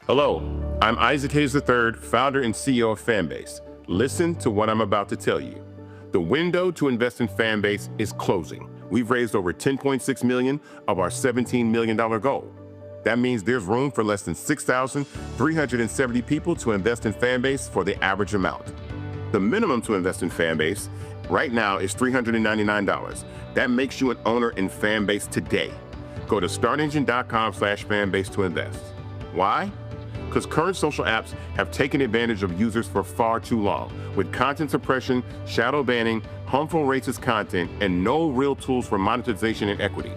Hello, I'm Isaac Hayes III, founder and CEO of Fanbase. Listen to what I'm about to tell you. The window to invest in Fanbase is closing. We've raised over $10.6 million of our $17 million goal. That means there's room for less than 6,370 people to invest in Fanbase for the average amount. The minimum to invest in Fanbase right now is $399. That makes you an owner in Fanbase today. Go to startengine.com/fanbase to invest. Why? Because current social apps have taken advantage of users for far too long, with content suppression, shadow banning, harmful racist content, and no real tools for monetization and equity.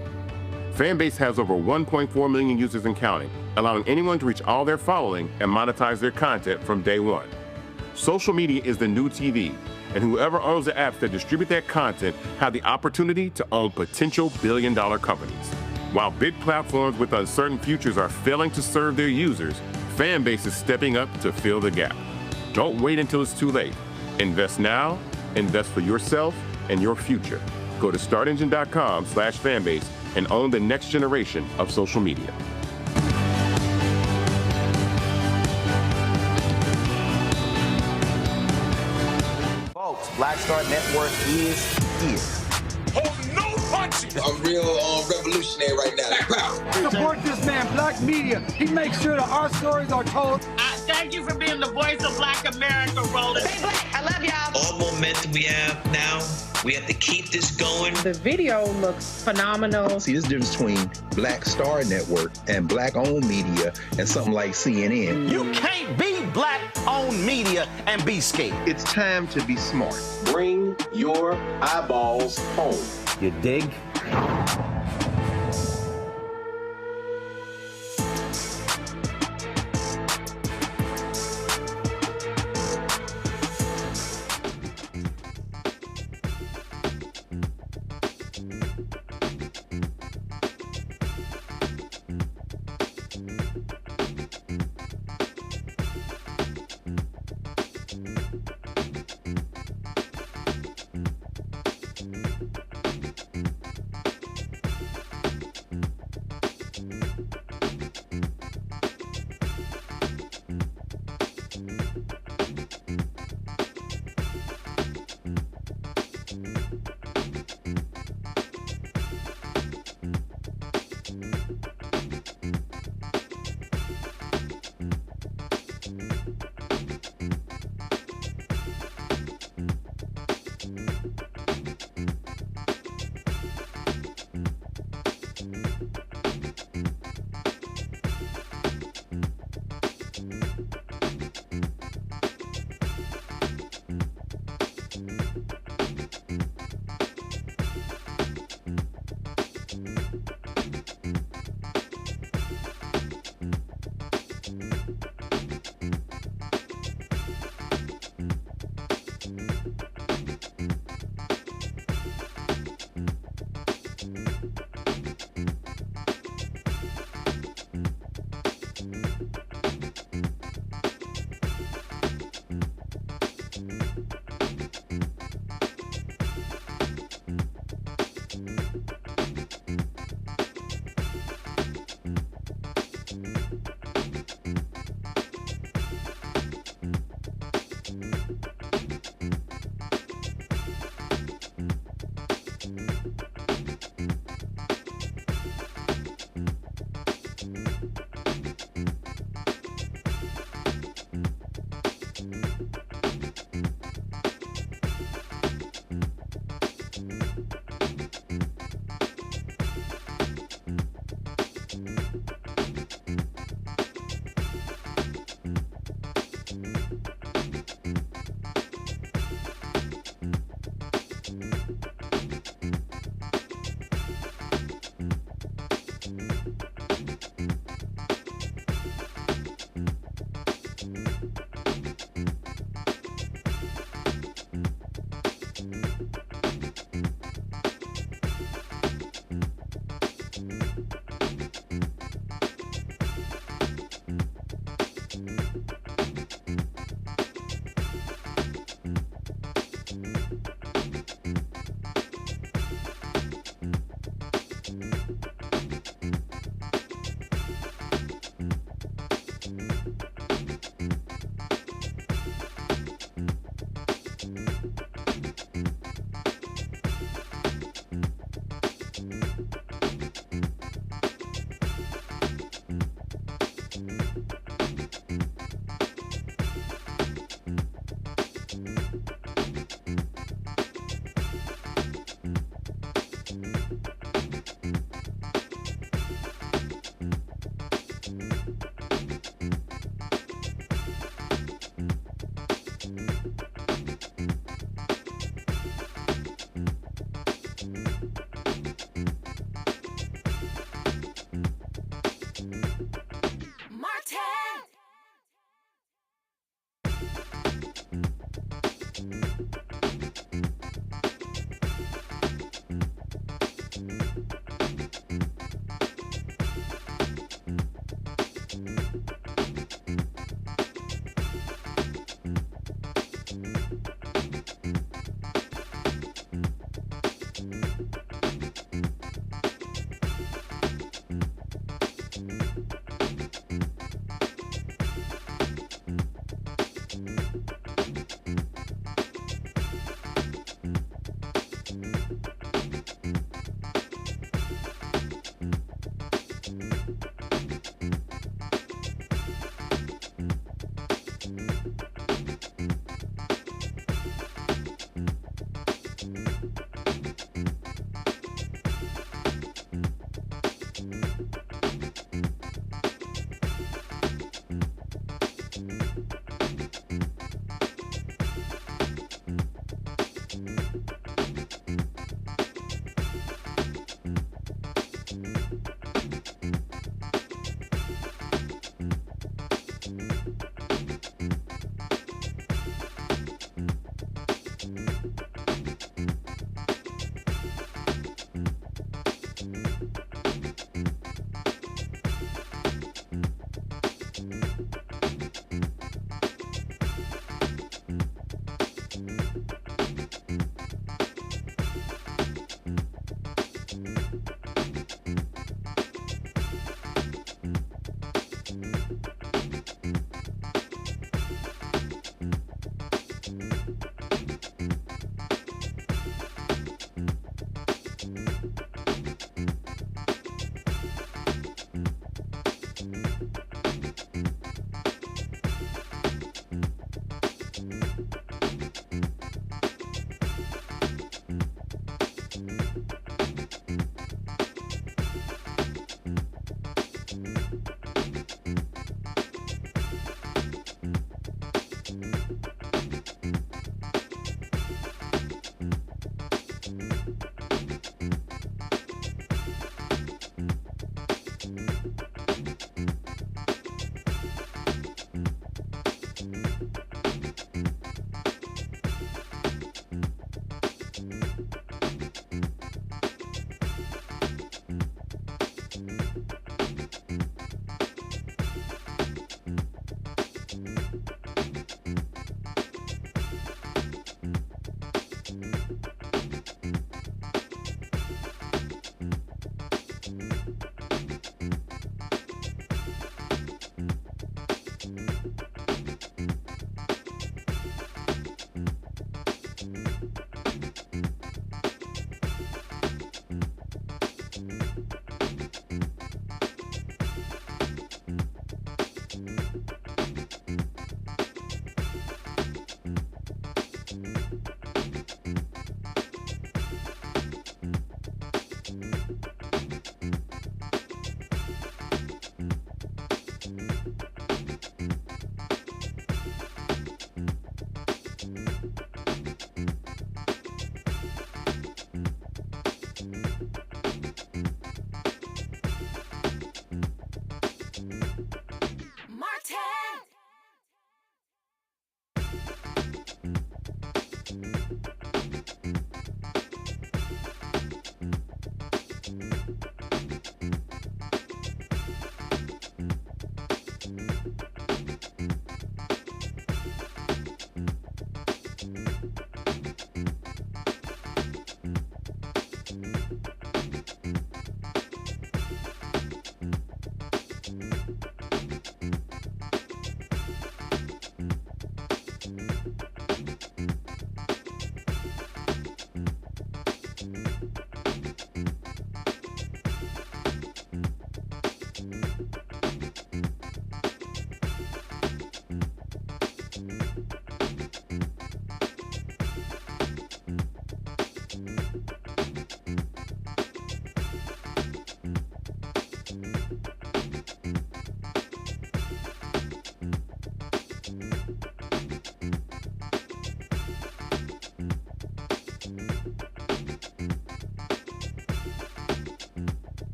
Fanbase has over 1.4 million users and counting, allowing anyone to reach all their following and monetize their content from day one. Social media is the new TV, and whoever owns the apps that distribute that content have the opportunity to own potential billion-dollar companies. While big platforms with uncertain futures are failing to serve their users, Fanbase is stepping up to fill the gap. Don't wait until it's too late. Invest now, invest for yourself and your future. Go to startengine.com/fanbase and own the next generation of social media. Folks, Black Star Network is here. Oh, no punches! I'm real revolutionary right now. Support this man, Black Media. He makes sure that our stories are told. Thank you for being the voice of Black America, Roland. Stay black. I love y'all. All momentum we have now, we have to keep this going. The video looks phenomenal. See, there's a difference between Black Star Network and Black-owned media and something like CNN. You can't be Black-owned media and be scared. It's time to be smart. Bring your eyeballs home. You dig?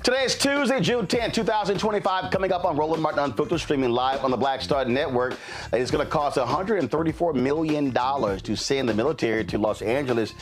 Today is Tuesday, June 10, 2025. Coming up on Roland Martin Unfiltered, streaming live on the Black Star Network. It's going to cost $134 million to send the military to Los Angeles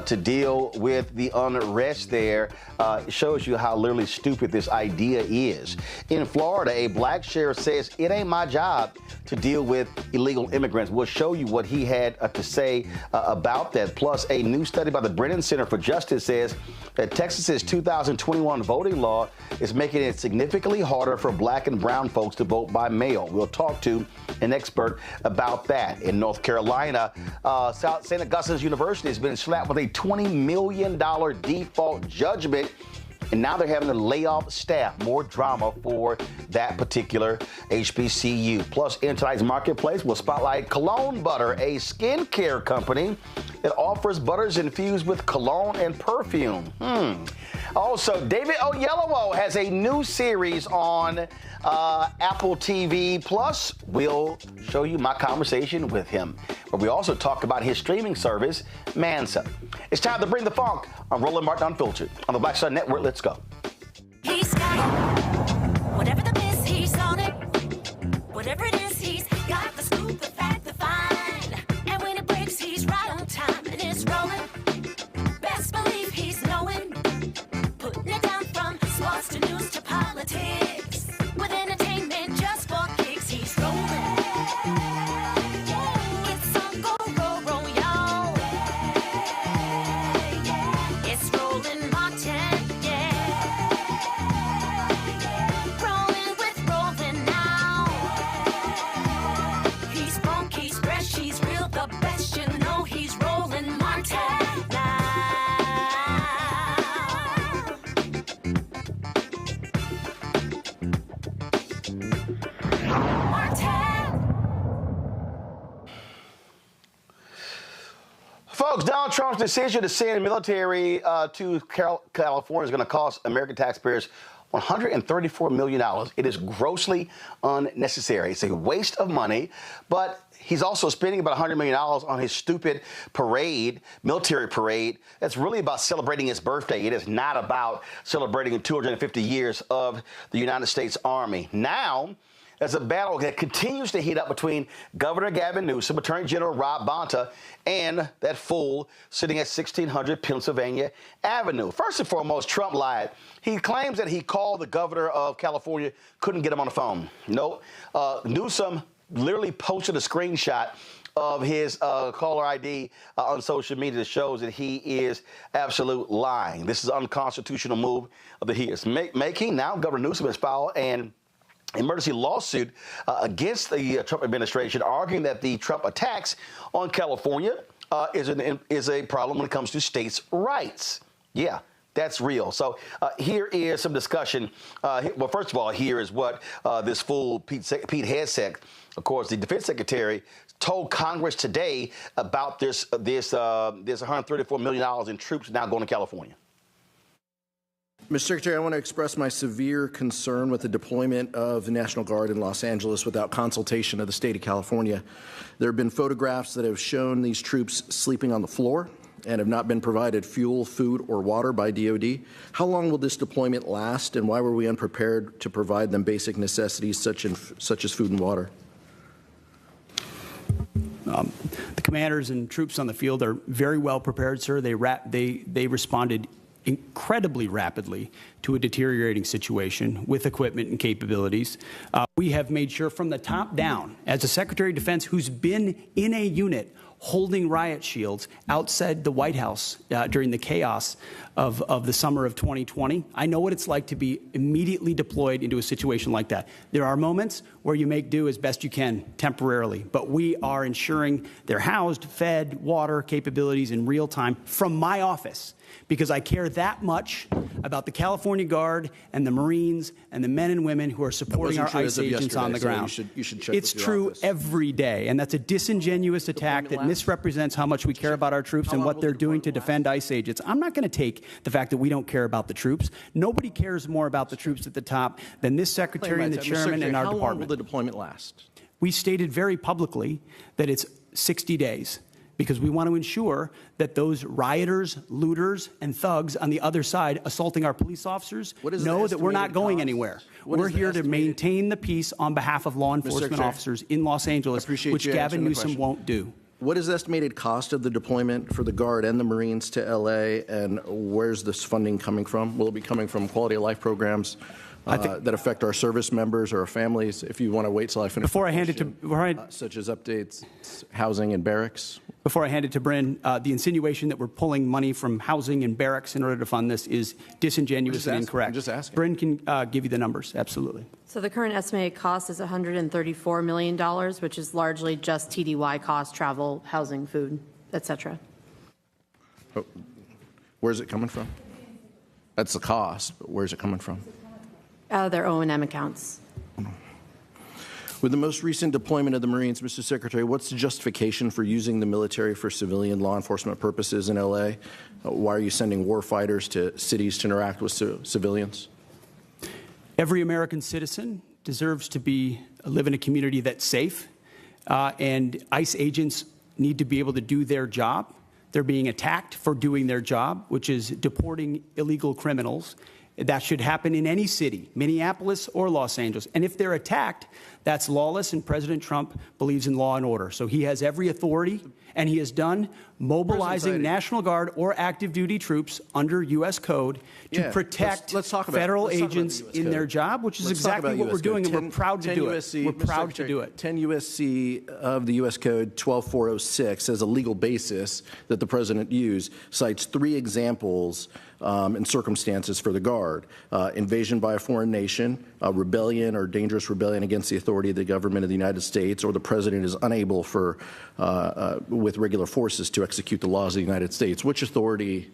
to deal with the unrest there. It shows you how literally stupid this idea is. In Florida, a black sheriff says, "It ain't my job to deal with illegal immigrants." We'll show you what he had to say about that. Plus, a new study by the Brennan Center for Justice says that Texas's 2021 voting law is making it significantly harder for black and brown folks to vote by mail. We'll talk to an expert about that. In North Carolina, St. Augustine's University has been slapped with a $20 million default judgment, and now they're having to lay off staff. More drama for that particular HBCU. Plus, in tonight's marketplace, we'll spotlight Cologne Butter, a skincare company that offers butters infused with cologne and perfume. Also, David Oyelowo has a new series on Apple TV+. Plus, we'll show you my conversation with him, where we also talk about his streaming service, Mansa. It's time to bring the funk on Roland Martin Unfiltered on the Black Star Network. Let's go. He's got it. Whatever the miss, he's on it. Whatever it is, he's got the scoop, the fact, the find. And when it breaks, he's right on time and it's rolling. Best believe he's knowing. Putting it down from sports to news to politics. With entertainment just for kicks, he's rolling. It's on go, roll, roll, y'all. It's Roland Martin, rolling with Roland now. He's funky, he's fresh, he's real, the best, you know he's Roland Martin now. Folks, Donald Trump's decision to send military to California is going to cost American taxpayers $134 million. It is grossly unnecessary. It's a waste of money, but he's also spending about $100 million on his stupid parade, military parade. That's really about celebrating his birthday. It is not about celebrating 250 years of the United States Army. Now, there's a battle that continues to heat up between Governor Gavin Newsom, Attorney General Rob Bonta, and that fool sitting at 1600 Pennsylvania Avenue. First and foremost, Trump lied. He claims that he called the governor of California, couldn't get him on the phone. Nope. Newsom literally posted a screenshot of his caller ID on social media that shows that he is absolute lying. This is an unconstitutional move that he is making. Now, Governor Newsom has filed an emergency lawsuit against the Trump administration, arguing that the Trump attacks on California is a problem when it comes to states' rights. Yeah, that's real. So here is some discussion. Well, first of all, here is what this fool Pete Hegseth, of course, the Defense Secretary, told Congress today about this $134 million in troops now going to California. Mr. Secretary, I want to express my severe concern with the deployment of the National Guard in Los Angeles without consultation of the state of California. There have been photographs that have shown these troops sleeping on the floor and have not been provided fuel, food, or water by DOD. How long will this deployment last, and why were we unprepared to provide them basic necessities such as food and water? The commanders and troops on the field are very well prepared, sir. They responded incredibly rapidly to a deteriorating situation with equipment and capabilities. We have made sure from the top down, as a Secretary of Defense who's been in a unit holding riot shields outside the White House during the chaos of the summer of 2020. I know what it's like to be immediately deployed into a situation like that. There are moments where you make do as best you can temporarily, but we are ensuring they're housed, fed, water capabilities in real time from my office, because I care that much about the California Guard and the Marines and the men and women who are supporting our ICE agents on the ground. You should check it's with your true office. Every day, and that's a disingenuous attack that misrepresents how much we care about our troops and what they're doing to defend ICE agents. I'm not going to take the fact that we don't care about the troops. Nobody cares more about the troops at the top than this Secretary and the Chairman and our department. How long will the deployment last? We stated very publicly that it's 60 days. Because we want to ensure that those rioters, looters, and thugs on the other side assaulting our police officers know that we're not going anywhere. We're here to maintain the peace on behalf of law enforcement officers in Los Angeles, which Gavin Newsom won't do. What is the estimated cost of the deployment for the Guard and the Marines to L.A., and where's this funding coming from? Will it be coming from quality of life programs that affect our service members or our families? If you want to wait till I finish. Such as updates, housing and barracks. Before I hand it to Bryn, the insinuation that we're pulling money from housing and barracks in order to fund this is disingenuous and incorrect. I'm just asking. Bryn can give you the numbers. Absolutely. So the current estimated cost is $134 million, which is largely just TDY costs, travel, housing, food, etc. Where's it coming from? That's the cost, but where's it coming from? Out of their O&M accounts. With the most recent deployment of the Marines, Mr. Secretary, what's the justification for using the military for civilian law enforcement purposes in L.A.? Why are you sending war fighters to cities to interact with civilians? Every American citizen deserves to live in a community that's safe, and ICE agents need to be able to do their job. They're being attacked for doing their job, which is deporting illegal criminals. That should happen in any city, Minneapolis or Los Angeles. And if they're attacked, that's lawless, and President Trump believes in law and order. So he has every authority, and he has done mobilizing National Guard or active duty troops under U.S. code to protect federal agents in their job, which is exactly what we're doing, and we're proud to do it. We're proud to do it. 10 U.S.C. of the U.S. Code 12406 as a legal basis that the President used cites 3 examples and circumstances for the Guard: invasion by a foreign nation, rebellion or dangerous rebellion against the authority of the government of the United States, or the President is unable with regular forces to execute the laws of the United States. Which authority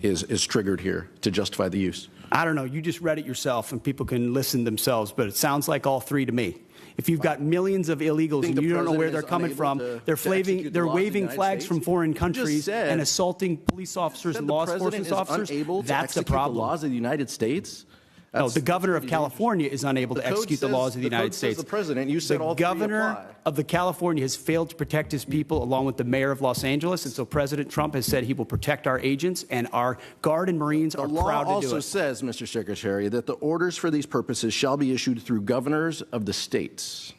is triggered here to justify the use? I don't know. You just read it yourself, and people can listen themselves, but it sounds like all 3 to me. If you've got millions of illegals and you don't know where they're coming from, they're waving flags from foreign countries and assaulting police officers and law enforcement officers, that's the problem. The laws of the United States? No, the governor of California is unable to execute the laws of the United States. The President, you said all 3 apply. The governor of California has failed to protect his people, along with the mayor of Los Angeles, and so President Trump has said he will protect our agents, and our Guard and Marines are proud to do it. The law also says, Mr. Secretary, that the orders for these purposes shall be issued through governors of the states.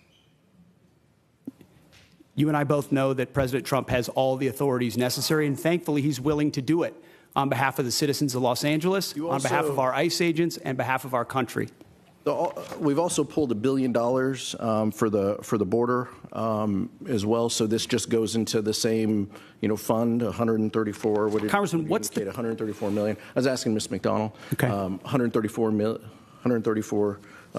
You and I both know that President Trump has all the authorities necessary, and thankfully he's willing to do it on behalf of the citizens of Los Angeles, on behalf of our ICE agents, and behalf of our country. We've also pulled $1 billion for the border as well. So this just goes into the same fund, 134. What did Congressman, what's the 134 million? I was asking Ms. McDonald. Okay. 134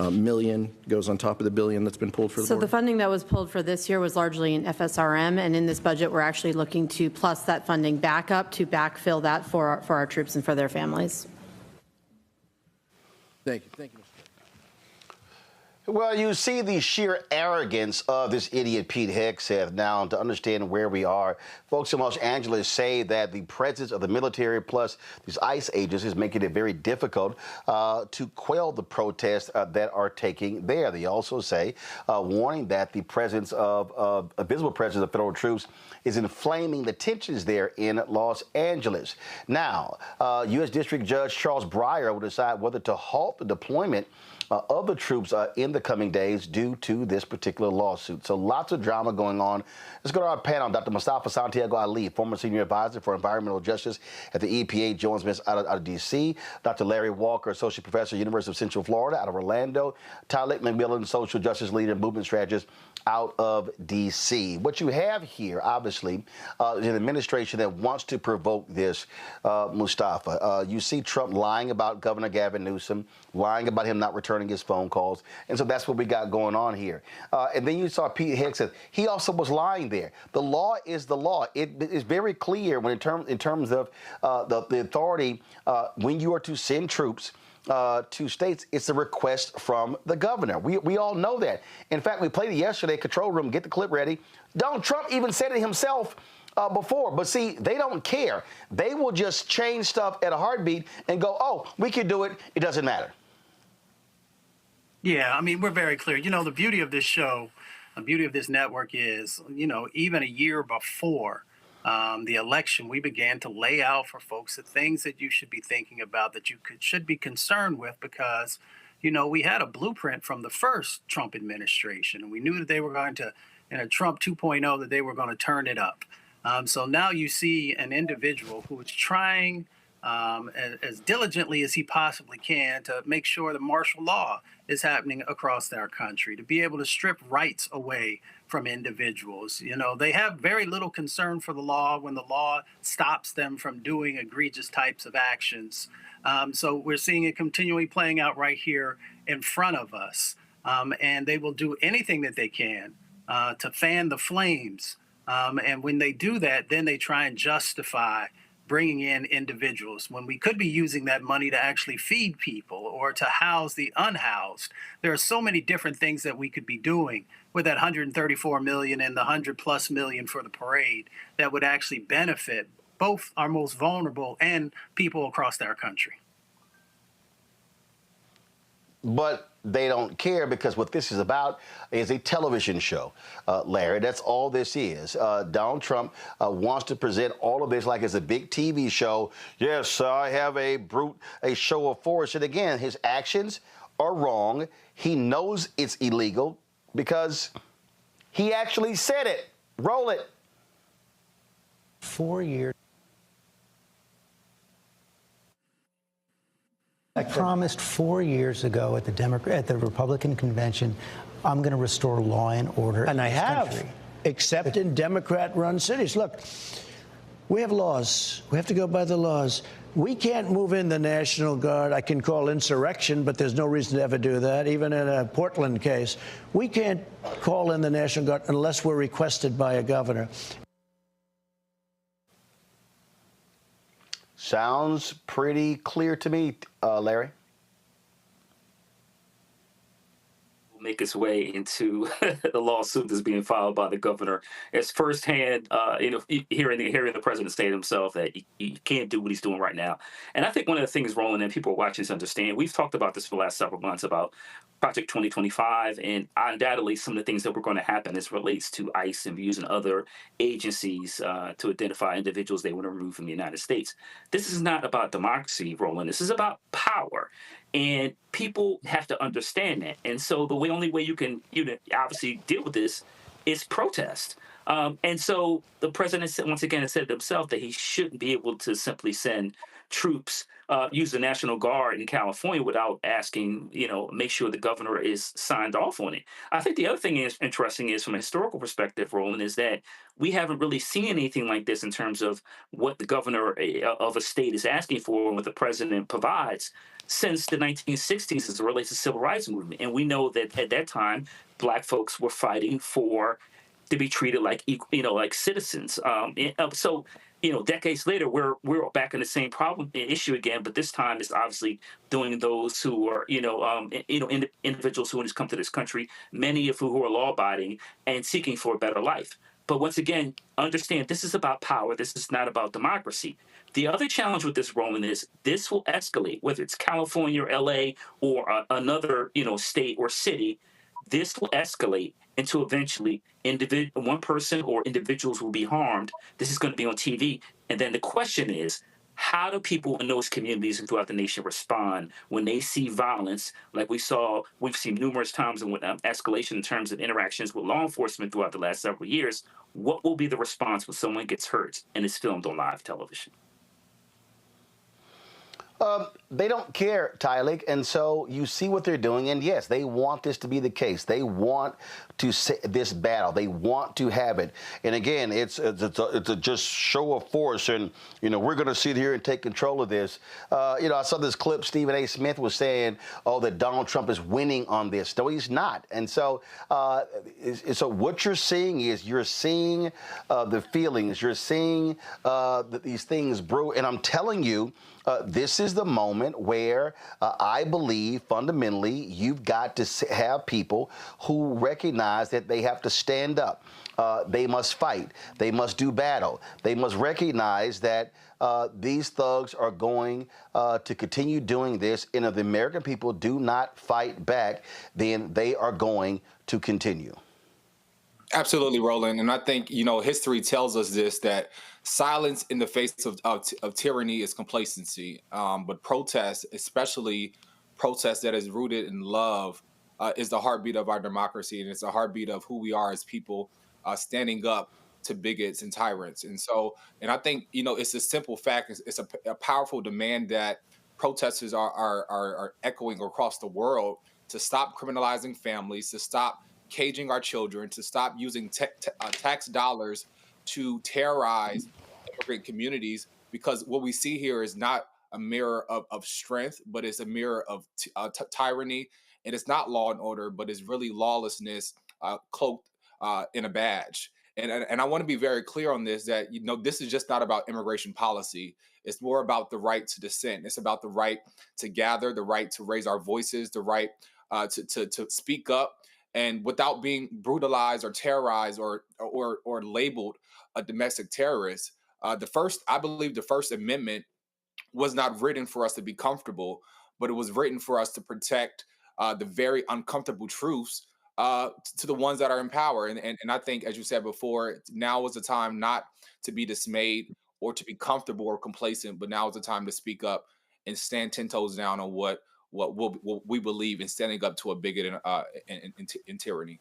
million goes on top of the billion that's been pulled for the border. So the funding that was pulled for this year was largely in FSRM, and in this budget, we're actually looking to plus that funding back up to backfill that for our troops and for their families. Thank you. Thank you, Mr. Well, you see the sheer arrogance of this idiot Pete Hegseth. Now, to understand where we are, folks in Los Angeles say that the presence of the military plus these ICE agents is making it very difficult to quell the protests that are taking there. They also say, warning that the presence of a visible presence of federal troops is inflaming the tensions there in Los Angeles. Now, U.S. District Judge Charles Breyer will decide whether to halt the deployment of the troops in in the coming days due to this particular lawsuit. So lots of drama going on. Let's go to our panel. Dr. Mustafa Santiago Ali, former senior advisor for environmental justice at the EPA, joins us out of D.C. Dr. Larry Walker, associate professor, University of Central Florida, out of Orlando. Tyler McMillan, social justice leader and movement strategist out of D.C. What you have here, obviously, is an administration that wants to provoke this, Mustafa. You see Trump lying about Governor Gavin Newsom, lying about him not returning his phone calls. And so that's what we got going on here. And then you saw Pete Hegseth. He also was lying there. The law is the law. It is very clear when in terms of the authority when you are to send troops to states, it's a request from the governor. We all know that. In fact, we played it yesterday, control room, get the clip ready. Donald Trump even said it himself before. But see, they don't care. They will just change stuff at a heartbeat and go, oh, we can do it. It doesn't matter. Yeah, I mean, we're very clear. You know, the beauty of this show, the beauty of this network is, you know, even a year before the election, we began to lay out for folks the things that you should be thinking about, that you should be concerned with, because, you know, we had a blueprint from the first Trump administration, and we knew that they were going to, in a Trump 2.0, that they were going to turn it up. So now you see an individual who is trying as diligently as he possibly can to make sure the martial law is happening across our country, to be able to strip rights away from individuals. You know, they have very little concern for the law when the law stops them from doing egregious types of actions. So we're seeing it continually playing out right here in front of us. And they will do anything that they can to fan the flames. And when they do that, then they try and justify bringing in individuals when we could be using that money to actually feed people or to house the unhoused. There are so many different things that we could be doing with that $134 million and the $100+ million for the parade that would actually benefit both our most vulnerable and people across our country. But they don't care, because what this is about is a television show, Larry. That's all this is. Donald Trump wants to present all of this like it's a big TV show. Yes, I have a show of force. And again, his actions are wrong. He knows it's illegal because he actually said it. Roll it. 4 years. I promised 4 years ago at the Republican convention, I'm going to restore law and order. And I have, country. except in Democrat-run cities. Look, we have laws. We have to go by the laws. We can't move in the National Guard. I can call insurrection, but there's no reason to ever do that, even in a Portland case. We can't call in the National Guard unless we're requested by a governor. Sounds pretty clear to me, Larry. Make its way into the lawsuit that's being filed by the governor. It's firsthand, hearing the president say to himself that he can't do what he's doing right now. And I think one of the things, Roland, and people watching this understand, we've talked about this for the last several months about Project 2025, and undoubtedly some of the things that were going to happen as relates to ICE and using other agencies to identify individuals they want to remove from the United States. This is not about democracy, Roland. This is about power. And people have to understand that. And so the only way you can obviously deal with this is protest. And so the president, once again, has said to himself that he shouldn't be able to simply send troops, use the National Guard in California without asking, make sure the governor is signed off on it. I think the other thing is interesting is from a historical perspective, Roland, is that we haven't really seen anything like this in terms of what the governor of a state is asking for and what the president provides since the 1960s as it relates to the civil rights movement. And we know that at that time, Black folks were fighting to be treated like like citizens. So decades later, we're back in the same issue again, but this time it's obviously doing those who are, individuals who have come to this country, many of who are law-abiding and seeking for a better life. But once again, understand this is about power. This is not about democracy. The other challenge with this, Roland, is this will escalate, whether it's California or LA or another, state or city. This will escalate into eventually one person or individuals will be harmed. This is going to be on TV. And then the question is, How do people in those communities and throughout the nation respond when they see violence like we've seen numerous times in escalation in terms of interactions with law enforcement throughout the last several years? What will be the response when someone gets hurt and is filmed on live television? They don't care, Tylik, and so you see what they're doing, and yes, they want this to be the case. They want to this battle. They want to have it, and again, it's a just show of force, and we're going to sit here and take control of this. I saw this clip. Stephen A. Smith was saying, "Oh, that Donald Trump is winning on this." No, he's not, and so what you're seeing is the feelings. You're seeing these things brew, and I'm telling you. This is the moment where I believe fundamentally you've got to have people who recognize that they have to stand up. They must fight. They must do battle. They must recognize that these thugs are going to continue doing this. And if the American people do not fight back, then they are going to continue. Absolutely, Roland. And I think, history tells us this, that silence in the face of tyranny is complacency. But protest, especially protest that is rooted in love, is the heartbeat of our democracy. And it's the heartbeat of who we are as people standing up to bigots and tyrants. And I think, it's a simple fact. It's a powerful demand that protesters are echoing across the world to stop criminalizing families, to stop caging our children, to stop using tax dollars to terrorize immigrant communities, because what we see here is not a mirror of strength, but it's a mirror of tyranny, and it's not law and order, but it's really lawlessness cloaked in a badge. And I want to be very clear on this, that this is just not about immigration policy. It's more about the right to dissent. It's about the right to gather, the right to raise our voices, the right to speak up, and without being brutalized or terrorized or labeled a domestic terrorist. I believe the First Amendment was not written for us to be comfortable, but it was written for us to protect the very uncomfortable truths to the ones that are in power. And I think, as you said before, now is the time not to be dismayed or to be comfortable or complacent, but now is the time to speak up and stand 10 toes down on what we believe in, standing up to a bigot and tyranny.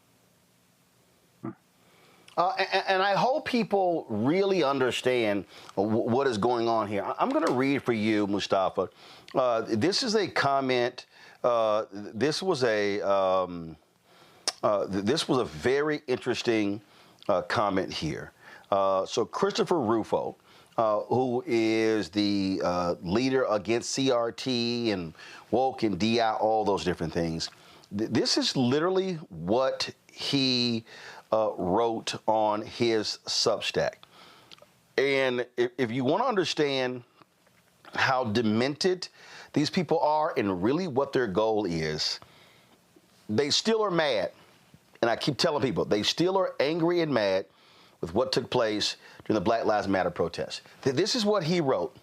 And I hope people really understand what is going on here. I'm going to read for you, Mustafa. This is a comment. This was a very interesting comment here. So Christopher Rufo, who is the leader against CRT and woke and DI, all those different things. This is literally what he wrote on his Substack. And if you want to understand how demented these people are and really what their goal is, they still are mad. And I keep telling people, they still are angry and mad with what took place during the Black Lives Matter protests. This is what he wrote.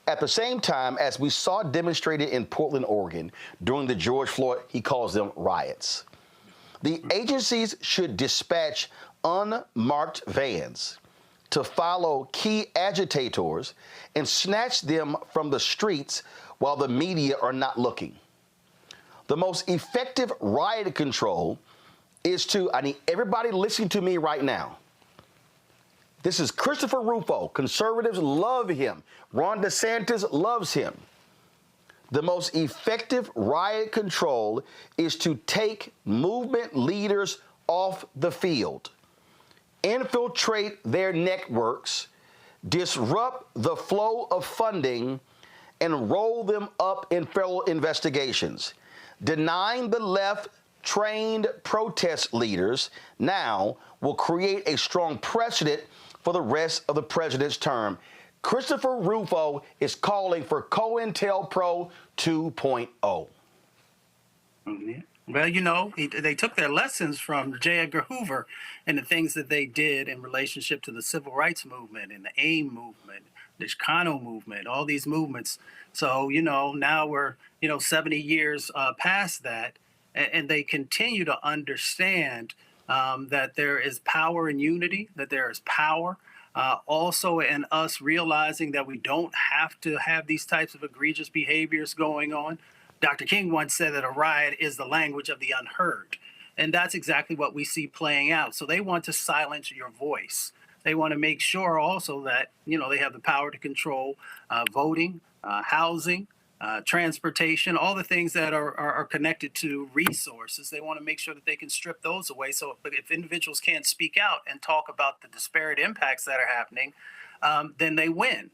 At the same time, as we saw demonstrated in Portland, Oregon, during the George Floyd, he calls them riots, the agencies should dispatch unmarked vans to follow key agitators and snatch them from the streets while the media are not looking. The most effective riot control is to, I need everybody listening to me right now. This is Christopher Rufo. Conservatives love him. Ron DeSantis loves him. The most effective riot control is to take movement leaders off the field, infiltrate their networks, disrupt the flow of funding, and roll them up in federal investigations. Denying the left trained protest leaders now will create a strong precedent for the rest of the president's term. Christopher Rufo is calling for COINTELPRO 2.0. Well, they took their lessons from J. Edgar Hoover and the things that they did in relationship to the civil rights movement and the AIM movement, the Chicano movement, all these movements. So, now we're, 70 years past that, and they continue to understand that there is power in unity, that there is power Also, in us realizing that we don't have to have these types of egregious behaviors going on. Dr. King once said that a riot is the language of the unheard. And that's exactly what we see playing out. So they want to silence your voice. They want to make sure also that, they have the power to control voting, housing, transportation, all the things that are connected to resources. They want to make sure that they can strip those away. So if individuals can't speak out and talk about the disparate impacts that are happening, then they win.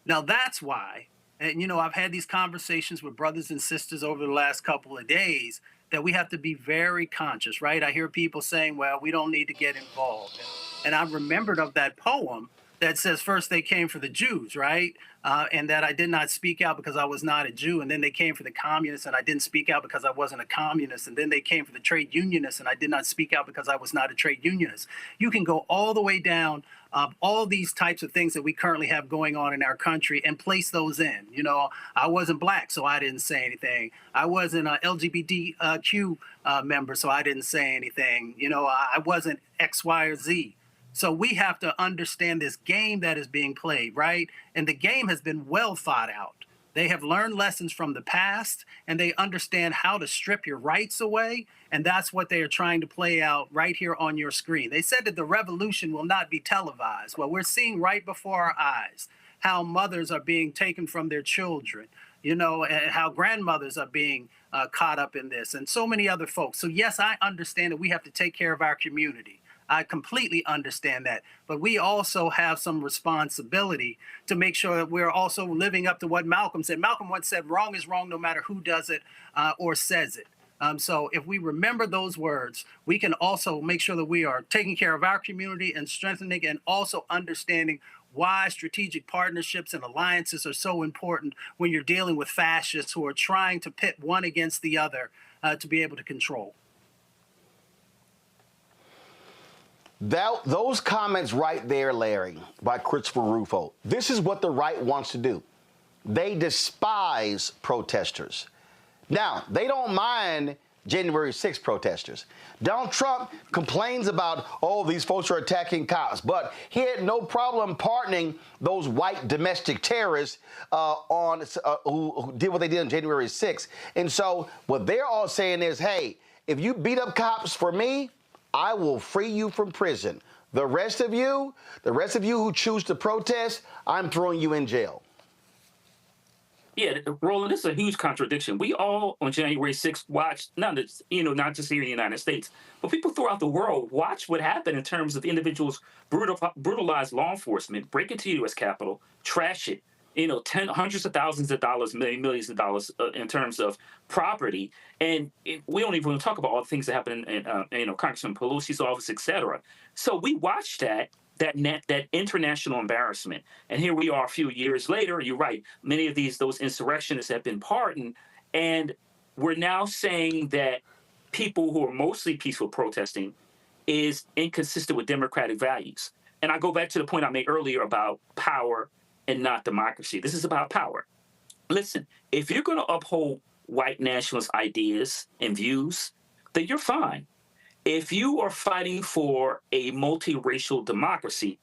Now, that's why, and I've had these conversations with brothers and sisters over the last couple of days, that we have to be very conscious, right? I hear people saying, well, we don't need to get involved. And I remembered of that poem that says, first they came for the Jews, right? And that I did not speak out because I was not a Jew. And then they came for the communists and I didn't speak out because I wasn't a communist. And then they came for the trade unionists and I did not speak out because I was not a trade unionist. You can go all the way down all these types of things that we currently have going on in our country and place those in. I wasn't black, so I didn't say anything. I wasn't an LGBTQ member, so I didn't say anything. I wasn't X, Y, or Z. So we have to understand this game that is being played, right? And the game has been well thought out. They have learned lessons from the past, and they understand how to strip your rights away. And that's what they are trying to play out right here on your screen. They said that the revolution will not be televised. Well, we're seeing right before our eyes how mothers are being taken from their children, and how grandmothers are being caught up in this, and so many other folks. So yes, I understand that we have to take care of our community. I completely understand that. But we also have some responsibility to make sure that we're also living up to what Malcolm said. Malcolm once said, wrong is wrong no matter who does it or says it. So if we remember those words, we can also make sure that we are taking care of our community and strengthening and also understanding why strategic partnerships and alliances are so important when you're dealing with fascists who are trying to pit one against the other to be able to control. Those comments right there, Larry, by Christopher Rufo, this is what the right wants to do. They despise protesters. Now, they don't mind January 6th protesters. Donald Trump complains about, these folks are attacking cops, but he had no problem pardoning those white domestic terrorists who did what they did on January 6th. And so what they're all saying is, hey, if you beat up cops for me, I will free you from prison. The rest of you who choose to protest, I'm throwing you in jail. Yeah, Roland, this is a huge contradiction. We all on January 6th watched, not just here in the United States, but people throughout the world watch what happened in terms of individuals brutalize law enforcement, break into the U.S. Capitol, trash it, hundreds of thousands of dollars, millions of dollars in terms of property. And we don't even talk about all the things that happen in Congressman Pelosi's office, et cetera. So we watched that international embarrassment. And here we are a few years later. You're right. Many of those insurrectionists have been pardoned. And we're now saying that people who are mostly peaceful protesting is inconsistent with democratic values. And I go back to the point I made earlier about power and not democracy. This is about power. Listen, if you're going to uphold white nationalist ideas and views, then you're fine. If you are fighting for a multiracial democracy,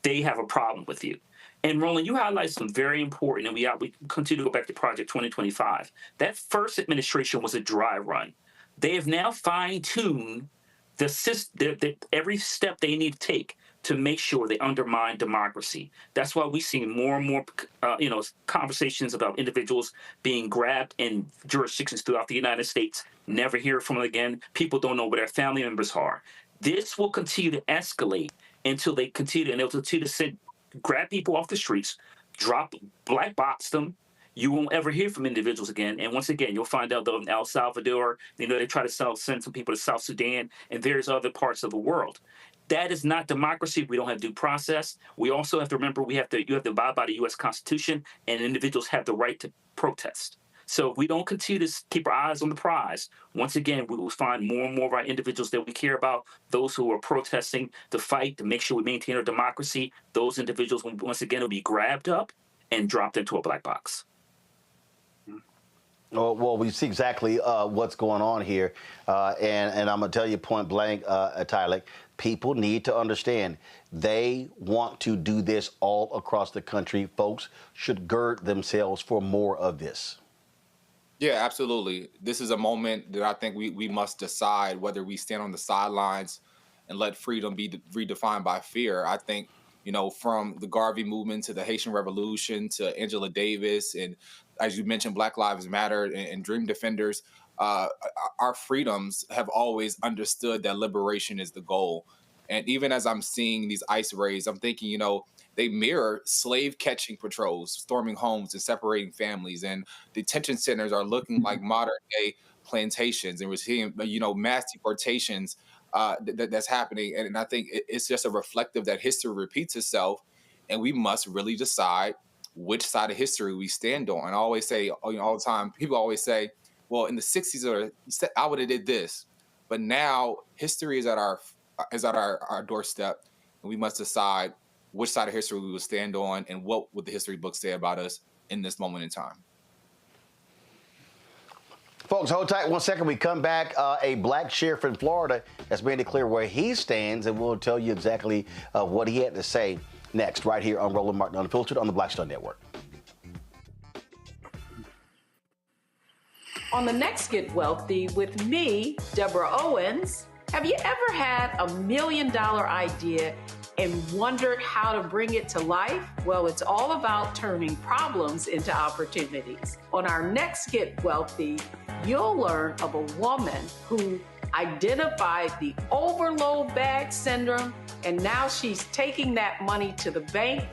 they have a problem with you. And Roland, you highlight some very important, and we continue to go back to Project 2025. That first administration was a dry run. They have now fine-tuned every step they need to take to make sure they undermine democracy. That's why we see more and more, conversations about individuals being grabbed in jurisdictions throughout the United States. Never hear from them again. People don't know where their family members are. This will continue to escalate until they continue, and they'll continue to grab people off the streets, black box them. You won't ever hear from individuals again. And once again, you'll find out that in El Salvador, they try to send some people to South Sudan and various other parts of the world. That is not democracy. We don't have due process. We also have to remember you have to abide by the U.S. Constitution, and individuals have the right to protest. So if we don't continue to keep our eyes on the prize, once again, we will find more and more of our individuals that we care about, those who are protesting to fight, to make sure we maintain our democracy. Those individuals, once again, will be grabbed up and dropped into a black box. Well, we see exactly what's going on here. And I'm going to tell you point blank, Tyler, people need to understand they want to do this all across the country. Folks should gird themselves for more of this. Yeah, absolutely. This is a moment that I think we must decide whether we stand on the sidelines and let freedom be redefined by fear. I think, from the Garvey movement to the Haitian Revolution to Angela Davis, and as you mentioned, Black Lives Matter and Dream Defenders, our freedoms have always understood that liberation is the goal. And even as I'm seeing these ICE raids, I'm thinking, they mirror slave catching patrols, storming homes and separating families. And detention centers are looking like modern day plantations. And we're seeing, mass deportations that's happening. And I think it's just a reflective that history repeats itself. And we must really decide which side of history we stand on. And I always say, all the time, people always say, well, in the 60s, I would have did this. But now history is at our doorstep. And we must decide which side of history we will stand on and what would the history books say about us in this moment in time. Folks, hold tight 1 second. We come back. A black sheriff in Florida has made it clear where he stands, and we'll tell you exactly what he had to say next, right here on Roland Martin Unfiltered on the Black Star Network. On the next Get Wealthy with me, Deborah Owens, have you ever had $1 million idea and wondered how to bring it to life? Well, it's all about turning problems into opportunities. On our next Get Wealthy, you'll learn of a woman who identified the overload bag syndrome, and now she's taking that money to the bank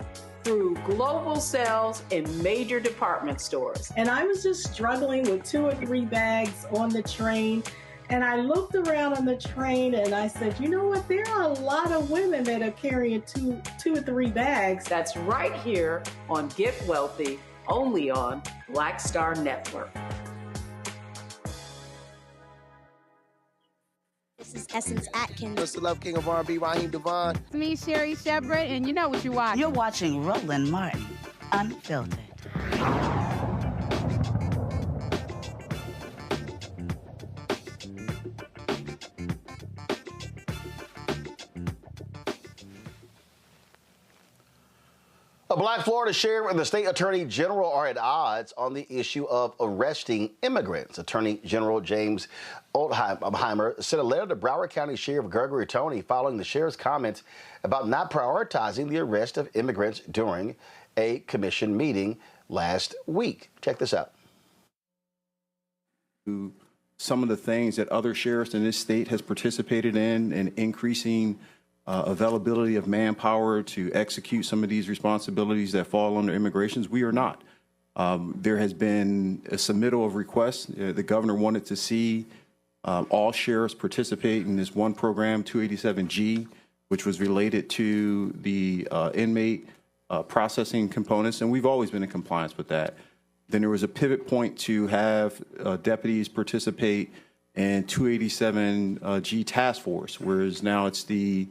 through global sales in major department stores. And I was just struggling with 2 or 3 bags on the train. And I looked around on the train and I said, you know what? There are a lot of women that are carrying 2 or 3 bags. That's right here on Get Wealthy, only on Black Star Network. This is Essence Atkins. What's the love king of R&B, Raheem Devon? It's me, Sherry Shepard, and you know what you watch. You're watching Roland Martin Unfiltered. A black Florida sheriff and the state attorney general are at odds on the issue of arresting immigrants. Attorney General James Oldheimer sent a letter to Broward County Sheriff Gregory Toney following the sheriff's comments about not prioritizing the arrest of immigrants during a commission meeting last week. Check this out. Some of the things that other sheriffs in this state has participated in increasing availability of manpower to execute some of these responsibilities that fall under immigrations, we are not. There has been a submittal of requests. The governor wanted to see all sheriffs participate in this one program, 287G, which was related to the inmate processing components, and we've always been in compliance with that. Then there was a pivot point to have deputies participate in 287G task force, whereas now it's the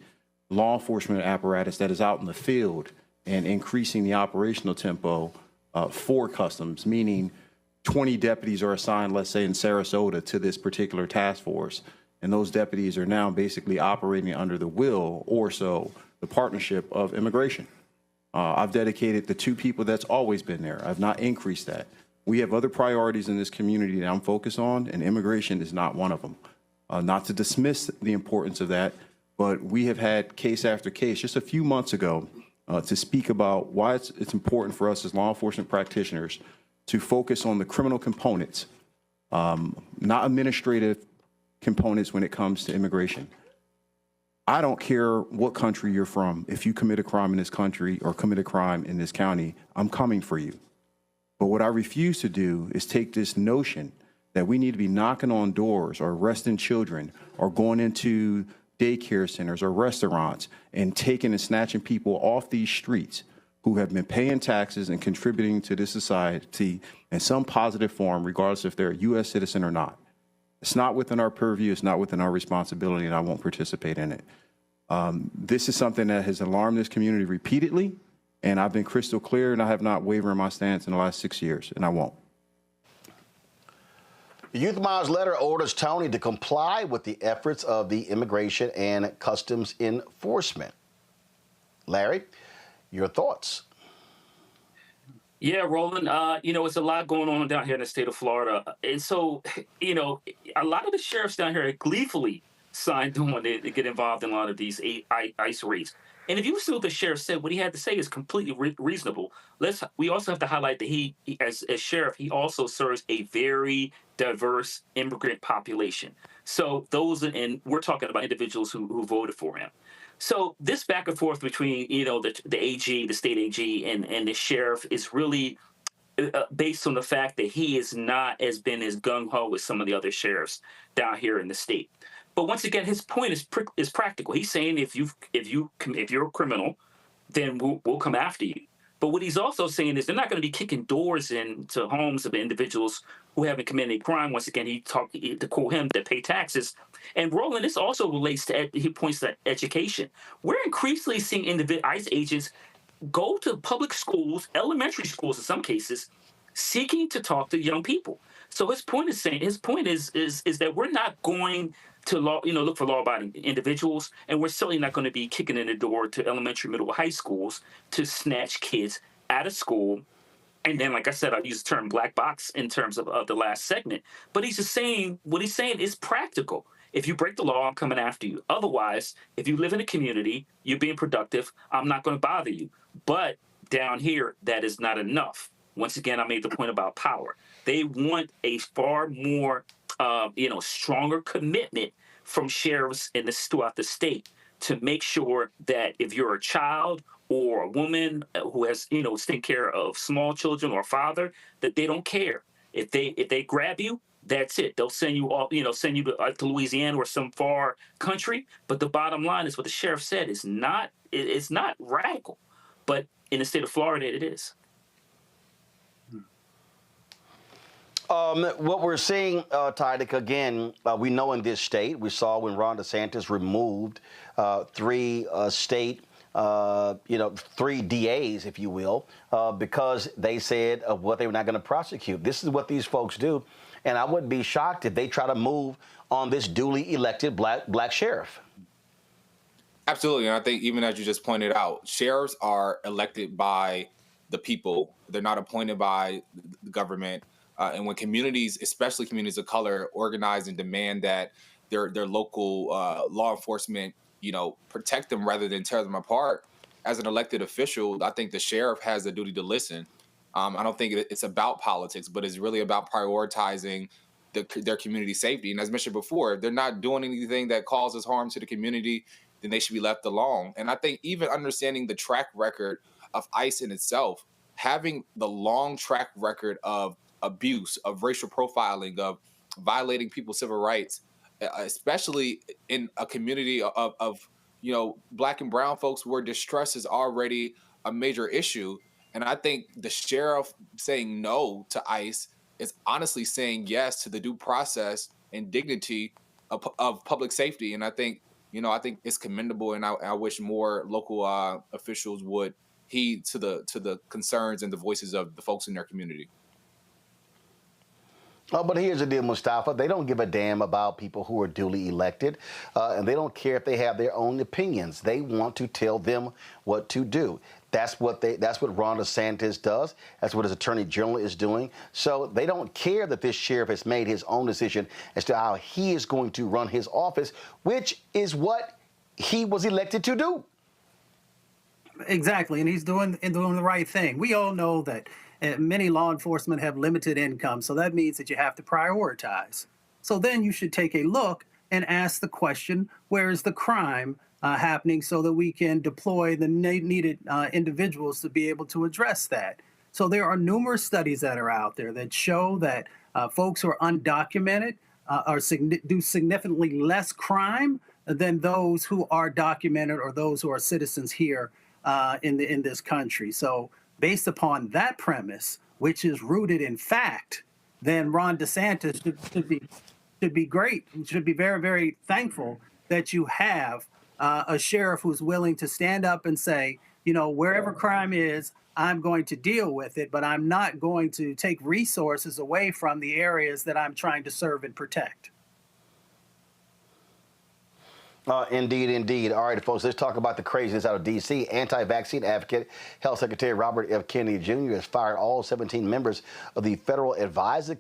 law enforcement apparatus that is out in the field and increasing the operational tempo for customs, meaning 20 deputies are assigned, let's say in Sarasota, to this particular task force. And those deputies are now basically operating under the will, or so, the partnership of immigration. I've dedicated the 2 people that's always been there. I've not increased that. We have other priorities in this community that I'm focused on, and immigration is not one of them. Not to dismiss the importance of that, but we have had case after case just a few months ago to speak about why it's important for us as law enforcement practitioners to focus on the criminal components, not administrative components when it comes to immigration. I don't care what country you're from. If you commit a crime in this country or commit a crime in this county, I'm coming for you. But what I refuse to do is take this notion that we need to be knocking on doors or arresting children or going into daycare centers or restaurants and taking and snatching people off these streets who have been paying taxes and contributing to this society in some positive form, regardless if they're a U.S. citizen or not. It's not within our purview. It's not within our responsibility, and I won't participate in it. This is something that has alarmed this community repeatedly, and I've been crystal clear, and I have not wavered in my stance in the last 6 years, and I won't. The Youth Miles letter orders Tony to comply with the efforts of the Immigration and Customs Enforcement. Larry, your thoughts? Yeah, Roland, it's a lot going on down here in the state of Florida. And so, a lot of the sheriffs down here gleefully signed on to get involved in a lot of these ICE raids. And if you listen to what the sheriff said, what he had to say is completely reasonable. We also have to highlight that he as sheriff, he also serves a very diverse immigrant population. So and we're talking about individuals who voted for him. So this back and forth between, the AG, the state AG, and the sheriff is really based on the fact that he is not as gung-ho as some of the other sheriffs down here in the state. But once again, his point is practical. He's saying if you're a criminal, then we'll come after you. But what he's also saying is they're not going to be kicking doors into homes of individuals who haven't committed a crime. Once again, to quote him, that pay taxes. And Roland, this also relates to, he points to education. We're increasingly seeing ICE agents go to public schools, elementary schools in some cases, seeking to talk to young people. So his point is that we're not going to look for law-abiding individuals, and we're certainly not going to be kicking in the door to elementary, middle, or high schools to snatch kids out of school. And then, like I said, I use the term black box in terms of the last segment. But he's just saying, what he's saying is practical. If you break the law, I'm coming after you. Otherwise, if you live in a community, you're being productive, I'm not going to bother you. But down here, that is not enough. Once again, I made the point about power. They want a far more, stronger commitment from sheriffs throughout the state to make sure that if you're a child or a woman who has, taken care of small children or a father, that they don't care. If they grab you, that's it. They'll send you to Louisiana or some far country. But the bottom line is what the sheriff said is it's not radical, but in the state of Florida, it is. What we're seeing, Tydick, again, we know in this state, we saw when Ron DeSantis removed three DAs, if you will, because they said of what they were not going to prosecute. This is what these folks do. And I wouldn't be shocked if they try to move on this duly elected black sheriff. Absolutely. And I think even as you just pointed out, sheriffs are elected by the people. They're not appointed by the government. And when communities, especially communities of color, organize and demand that their local law enforcement, protect them rather than tear them apart, as an elected official, I think the sheriff has a duty to listen. I don't think it's about politics, but it's really about prioritizing their community safety. And as mentioned before, if they're not doing anything that causes harm to the community, then they should be left alone. And I think even understanding the track record of ICE in itself, having the long track record of abuse, of racial profiling, of violating people's civil rights, especially in a community of black and brown folks where distress is already a major issue. And I think the sheriff saying no to ICE is honestly saying yes to the due process and dignity of public safety. And I think it's commendable, and I wish more local officials would heed to the concerns and the voices of the folks in their community. But here's the deal, Mustafa. They don't give a damn about people who are duly elected, and they don't care if they have their own opinions. They want to tell them what to do. That's what Ron DeSantis does. That's what his attorney general is doing. So they don't care that this sheriff has made his own decision as to how he is going to run his office, which is what he was elected to do. Exactly, and he's doing the right thing. We all know that many law enforcement have limited income, so that means that you have to prioritize. So then you should take a look and ask the question, where is the crime happening, so that we can deploy the needed individuals to be able to address that. So there are numerous studies that are out there that show that folks who are undocumented do significantly less crime than those who are documented or those who are citizens here in this country. So based upon that premise, which is rooted in fact, then Ron DeSantis should be great. Should be very, very thankful that you have a sheriff who's willing to stand up and say, wherever crime is, I'm going to deal with it, but I'm not going to take resources away from the areas that I'm trying to serve and protect. Indeed, indeed. All right, folks, let's talk about the craziness out of D.C. Anti-vaccine advocate, Health Secretary Robert F. Kennedy Jr. has fired all 17 members of the Federal Advisory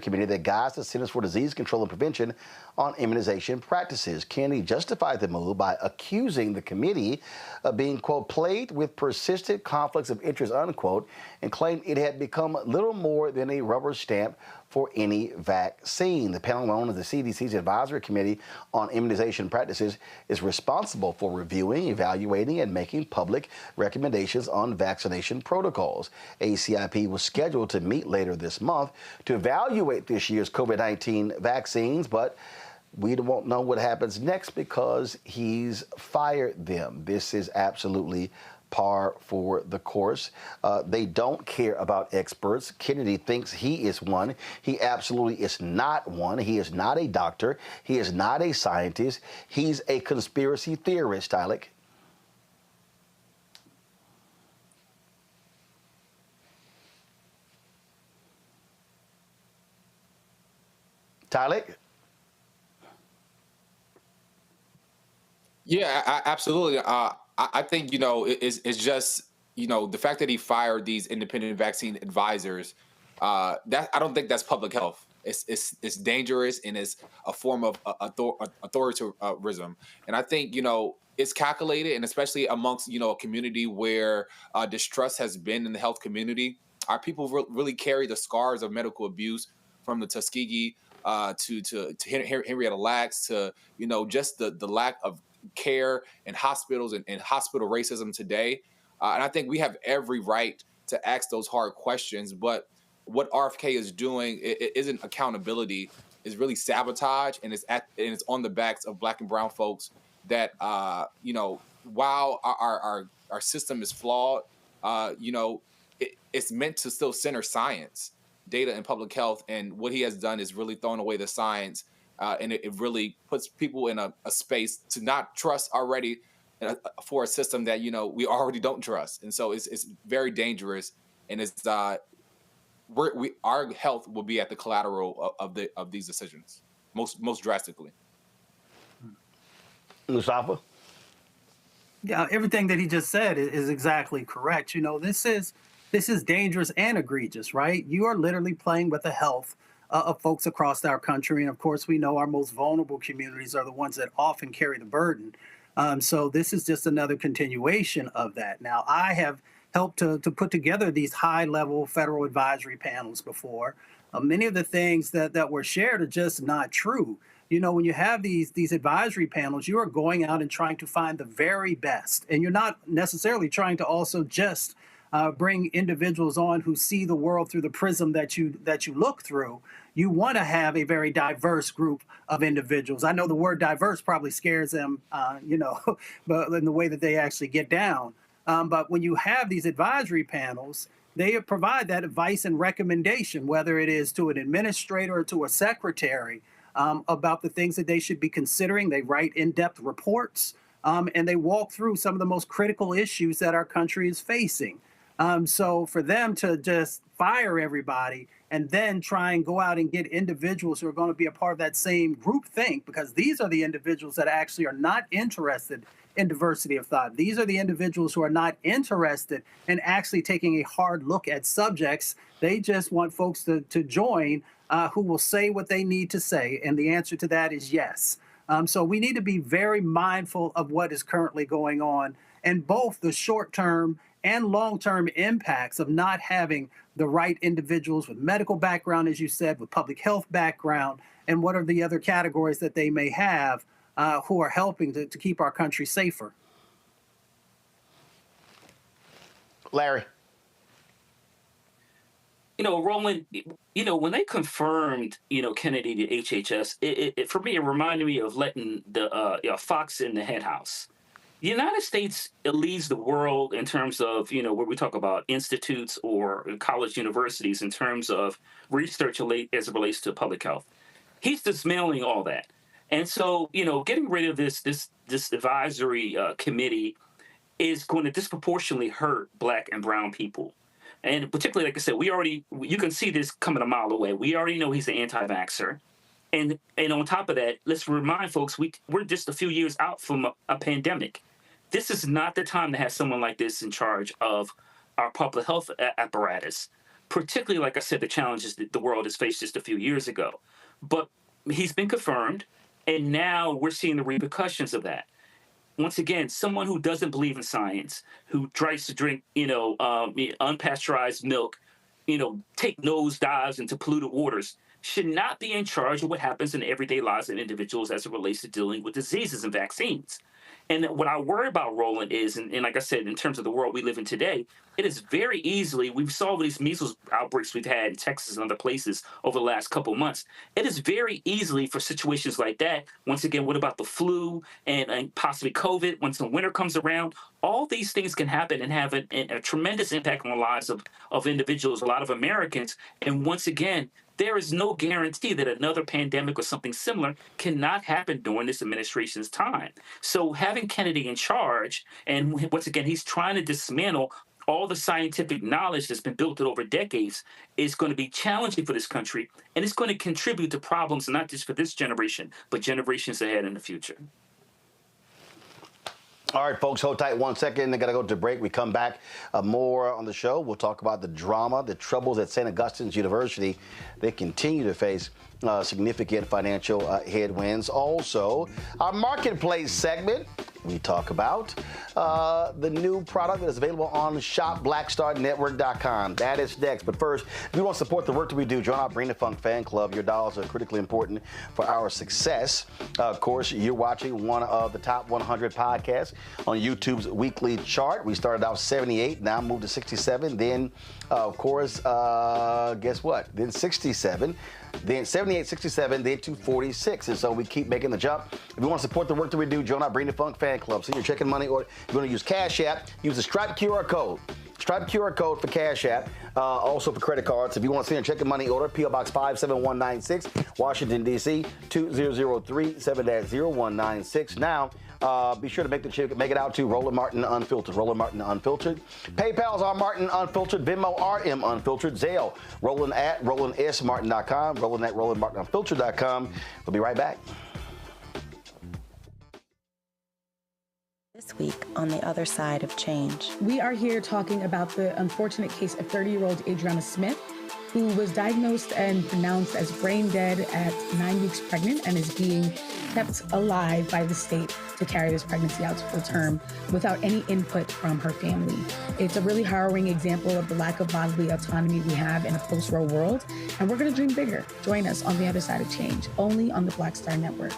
Committee that guides the Centers for Disease Control and Prevention on immunization practices. Kennedy justified the move by accusing the committee of being, quote, plagued with persistent conflicts of interest, unquote, and claimed it had become little more than a rubber stamp for any vaccine. The panel, known as the CDC's Advisory Committee on Immunization Practices, is responsible for reviewing, evaluating, and making public recommendations on vaccination protocols. ACIP was scheduled to meet later this month to evaluate this year's COVID-19 vaccines, but we won't know what happens next because he's fired them. This is absolutely par for the course. They don't care about experts. Kennedy thinks he is one. He absolutely is not one. He is not a doctor. He is not a scientist. He's a conspiracy theorist, Tyler. Tyler? Yeah, absolutely. I think, it's just, the fact that he fired these independent vaccine advisors, that I don't think that's public health. It's dangerous and it's a form of authoritarianism. And I think, it's calculated, and especially amongst, a community where distrust has been in the health community. Our people really carry the scars of medical abuse from the Tuskegee to Henrietta Lacks to, just the lack of care in hospitals and hospital racism today. And I think we have every right to ask those hard questions. But what RFK is doing it isn't accountability. It's really sabotage, and it's on the backs of Black and brown folks that, while our system is flawed, it's meant to still center science, data, and public health. And what he has done is really thrown away the science. And it really puts people in a space to not trust already for a system that, we already don't trust. And so it's very dangerous. And it's our health will be at the collateral of these decisions, most drastically. Mustafa? Yeah, everything that he just said is exactly correct. This is dangerous and egregious, right? You are literally playing with the health of folks across our country. And of course, we know our most vulnerable communities are the ones that often carry the burden. So this is just another continuation of that. Now, I have helped to put together these high-level federal advisory panels before. Many of the things that were shared are just not true. When you have these advisory panels, you are going out and trying to find the very best. And you're not necessarily trying to also just bring individuals on who see the world through the prism that you look through. You want to have a very diverse group of individuals. I know the word diverse probably scares them, but in the way that they actually get down. But when you have these advisory panels, they provide that advice and recommendation, whether it is to an administrator or to a secretary, about the things that they should be considering. They write in-depth reports, and they walk through some of the most critical issues that our country is facing. So for them to just fire everybody and then try and go out and get individuals who are going to be a part of that same group think, because these are the individuals that actually are not interested in diversity of thought. These are the individuals who are not interested in actually taking a hard look at subjects. They just want folks to join who will say what they need to say. And the answer to that is yes. So we need to be very mindful of what is currently going on, and both the short-term and long-term impacts of not having the right individuals with medical background, as you said, with public health background, and what are the other categories that they may have who are helping to keep our country safer. Larry? Roland, when they confirmed, Kennedy to HHS, it for me, it reminded me of letting the fox in the hen house. The United States leads the world in terms of, where we talk about institutes or college universities in terms of research as it relates to public health. He's dismantling all that. And so, getting rid of this advisory committee is going to disproportionately hurt Black and brown people. And particularly, like I said, you can see this coming a mile away. We already know he's an anti-vaxxer. And on top of that, let's remind folks, we're just a few years out from a pandemic. This is not the time to have someone like this in charge of our public health apparatus, particularly, like I said, the challenges that the world has faced just a few years ago. But he's been confirmed, and now we're seeing the repercussions of that. Once again, someone who doesn't believe in science, who tries to drink, unpasteurized milk, take nosedives into polluted waters, should not be in charge of what happens in everyday lives of individuals as it relates to dealing with diseases and vaccines. And what I worry about, Roland, is, and like I said, in terms of the world we live in today, it is very easily, we saw these measles outbreaks we've had in Texas and other places over the last couple of months. It is very easily for situations like that. Once again, what about the flu and possibly COVID? Once the winter comes around, all these things can happen and have a tremendous impact on the lives of individuals, a lot of Americans. And once again, there is no guarantee that another pandemic or something similar cannot happen during this administration's time. So having Kennedy in charge, and once again, he's trying to dismantle all the scientific knowledge that's been built over decades, is going to be challenging for this country, and it's going to contribute to problems not just for this generation, but generations ahead in the future. All right, folks, hold tight 1 second. I got to go to break. We come back more on the show. We'll talk about the drama, the troubles at St. Augustine's University. They continue to face significant financial headwinds. Also, our marketplace segment, we talk about the new product that is available on shopblackstarnetwork.com. That is next. But first, if you want to support the work that we do, join our Bring the Funk fan club. Your dollars are critically important for our success. Of course, you're watching one of the top 100 podcasts on YouTube's weekly chart. We started out 78, now moved to 67. Then, of course, guess what? Then 67. Then 78, 67, then to 46. And so we keep making the jump. If you want to support the work that we do, join our Bring the Funk fan club. So you're checking money, or you're going to use Cash App, use the Stripe QR code. Stripe QR code for Cash App, also for credit cards. If you want to send a check and money order, P.O. Box 57196, Washington, D.C., 2003 7-0196. Now, be sure to make it out to Roland Martin Unfiltered. Roland Martin Unfiltered. PayPal's R Martin Unfiltered. Venmo RM Unfiltered. Zelle Roland at RolandSMartin.com. Roland at RolandMartinUnfiltered.com. We'll be right back. This week on The Other Side of Change. We are here talking about the unfortunate case of 30-year-old Adriana Smith, who was diagnosed and pronounced as brain dead at 9 weeks pregnant and is being kept alive by the state to carry this pregnancy out to full term without any input from her family. It's a really harrowing example of the lack of bodily autonomy we have in a post-war world, and we're going to dream bigger. Join us on The Other Side of Change, only on the Black Star Network.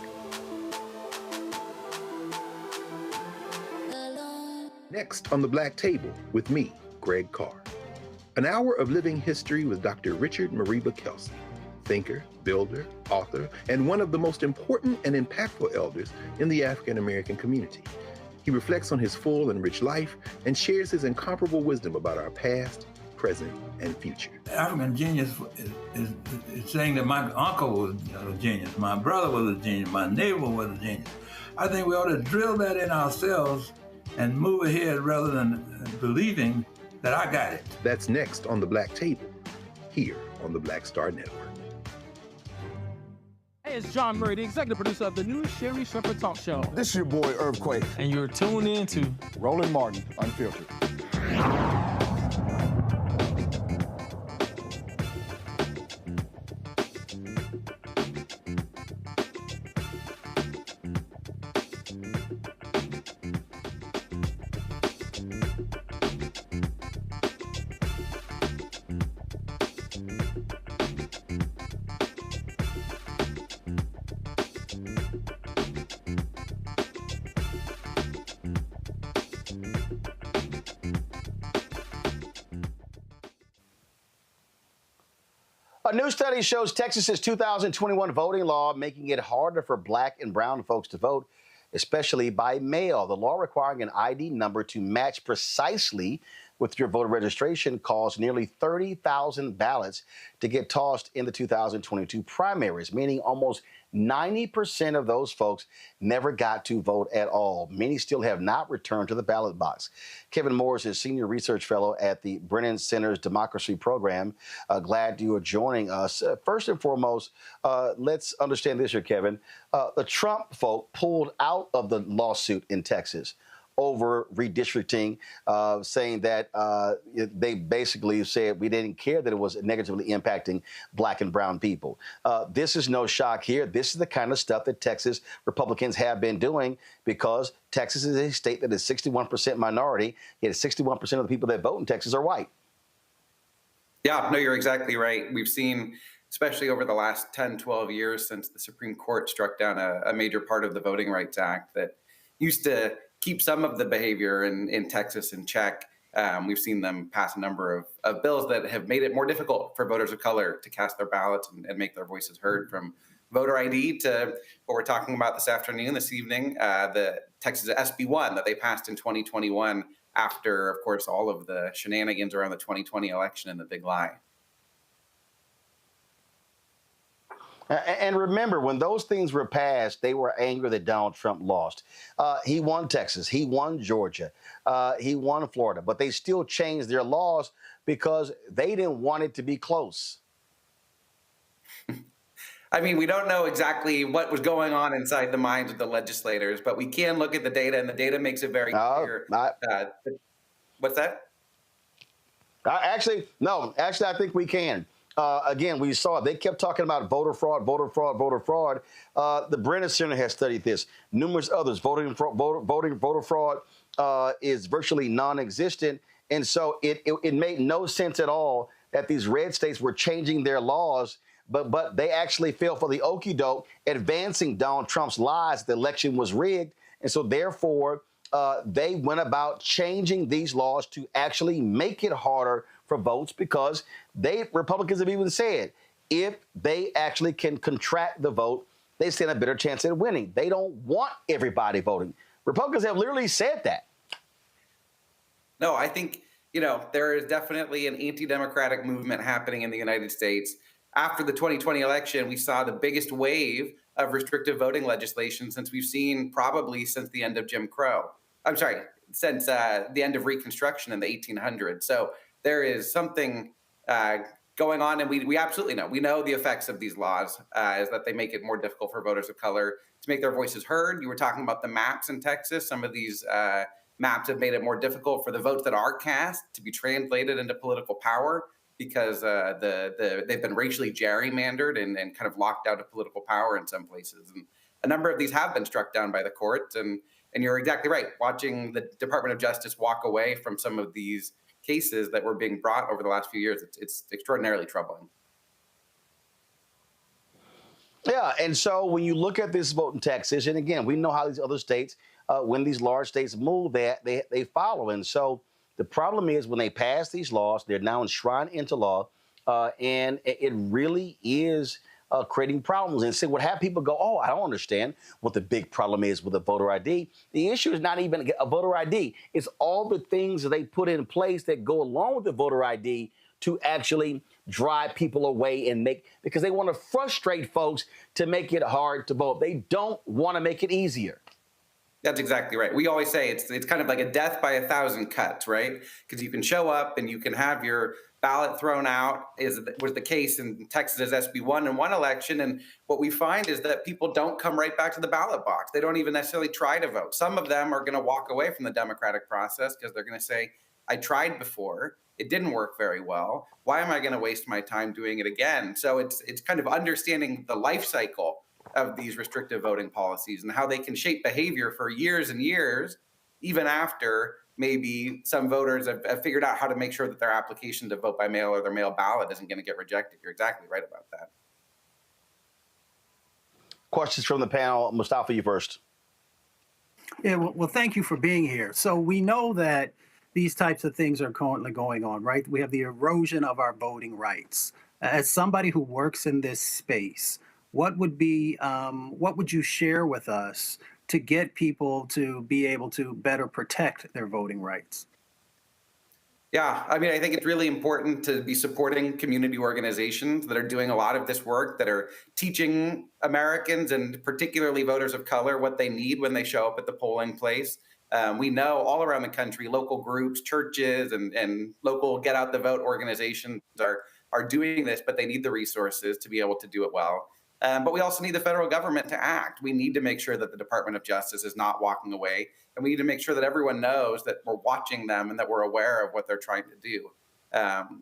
Next on the Black Table with me, Greg Carr. An hour of living history with Dr. Richard Mariba Kelsey, thinker, builder, author, and one of the most important and impactful elders in the African American community. He reflects on his full and rich life and shares his incomparable wisdom about our past, present, and future. African genius is saying that my uncle was a genius, my brother was a genius, my neighbor was a genius. I think we ought to drill that in ourselves and move ahead rather than believing that I got it. That's next on the Black Table, here on the Black Star Network. Hey, it's John Murray, the executive producer of the new Sherry Shepherd Talk Show. This is your boy, Earthquake. And you're tuned in to Roland Martin Unfiltered. A new study shows Texas's 2021 voting law making it harder for Black and brown folks to vote, especially by mail. The law requiring an ID number to match precisely with your voter registration caused nearly 30,000 ballots to get tossed in the 2022 primaries, meaning almost 90% of those folks never got to vote at all. Many still have not returned to the ballot box. Kevin Morris is Senior Research Fellow at the Brennan Center's Democracy Program. Glad you are joining us. First and foremost, let's understand this here, Kevin. The Trump folk pulled out of the lawsuit in Texas over redistricting, saying that they basically said we didn't care that it was negatively impacting black and brown people. This is no shock here. This is the kind of stuff that Texas Republicans have been doing because Texas is a state that is 61% minority, yet 61% of the people that vote in Texas are white. Yeah, no, you're exactly right. We've seen, especially over the last 10, 12 years since the Supreme Court struck down a major part of the Voting Rights Act that used to keep some of the behavior in Texas in check. We've seen them pass a number of bills that have made it more difficult for voters of color to cast their ballots and make their voices heard, from voter ID to what we're talking about this evening, the Texas SB1 that they passed in 2021 after, of course, all of the shenanigans around the 2020 election and the big lie. And remember, when those things were passed, they were angry that Donald Trump lost. He won Texas. He won Georgia. He won Florida. But they still changed their laws because they didn't want it to be close. I mean, we don't know exactly what was going on inside the minds of the legislators, but we can look at the data, and the data makes it very clear. What's that? Actually, I think we can. Again, we saw it. They kept talking about voter fraud, voter fraud, voter fraud. The Brennan Center has studied this. Numerous others. Voter fraud is virtually non-existent. And so it made no sense at all that these red states were changing their laws, but they actually fell for the okie doke, advancing Donald Trump's lies that the election was rigged. And so therefore, they went about changing these laws to actually make it harder for votes, because Republicans have even said if they actually can contract the vote, they stand a better chance at winning. They don't want everybody voting. Republicans have literally said that. No, I think, there is definitely an anti-democratic movement happening in the United States. After the 2020 election, we saw the biggest wave of restrictive voting legislation since we've seen probably since the end of Jim Crow. I'm sorry, since the end of Reconstruction in the 1800s. So there is something going on, and we absolutely know. We know the effects of these laws is that they make it more difficult for voters of color to make their voices heard. You were talking about the maps in Texas. Some of these maps have made it more difficult for the votes that are cast to be translated into political power, because they've been racially gerrymandered and kind of locked out of political power in some places. And a number of these have been struck down by the courts. And you're exactly right. Watching the Department of Justice walk away from some of these cases that were being brought over the last few years, it's extraordinarily troubling. Yeah, and so when you look at this vote in Texas, and again, we know how these other states, when these large states move, they follow. And so the problem is when they pass these laws, they're now enshrined into law, and it really is creating problems. And so what have people go, oh, I don't understand what the big problem is with a voter ID. The issue is not even a voter ID. It's all the things that they put in place that go along with the voter ID to actually drive people away and because they want to frustrate folks to make it hard to vote. They don't want to make it easier. That's exactly right. We always say it's kind of like a death by 1,000 cuts, right? Because you can show up and you can have your ballot thrown out, was the case in Texas SB1 in one election. And what we find is that people don't come right back to the ballot box. They don't even necessarily try to vote. Some of them are going to walk away from the democratic process because they're going to say, I tried before. It didn't work very well. Why am I going to waste my time doing it again? So it's kind of understanding the life cycle of these restrictive voting policies and how they can shape behavior for years and years, even after maybe some voters have figured out how to make sure that their application to vote by mail or their mail ballot isn't going to get rejected. You're exactly right about that. Questions from the panel. Mustafa, you first. Yeah, well, thank you for being here. So we know that these types of things are currently going on, right? We have the erosion of our voting rights. As somebody who works in this space, what would you share with us to get people to be able to better protect their voting rights? Yeah, I mean, I think it's really important to be supporting community organizations that are doing a lot of this work, that are teaching Americans and particularly voters of color what they need when they show up at the polling place. We know all around the country, local groups, churches, and local get out the vote organizations are doing this, but they need the resources to be able to do it well. But we also need the federal government to act. We need to make sure that the Department of Justice is not walking away. And we need to make sure that everyone knows that we're watching them and that we're aware of what they're trying to do.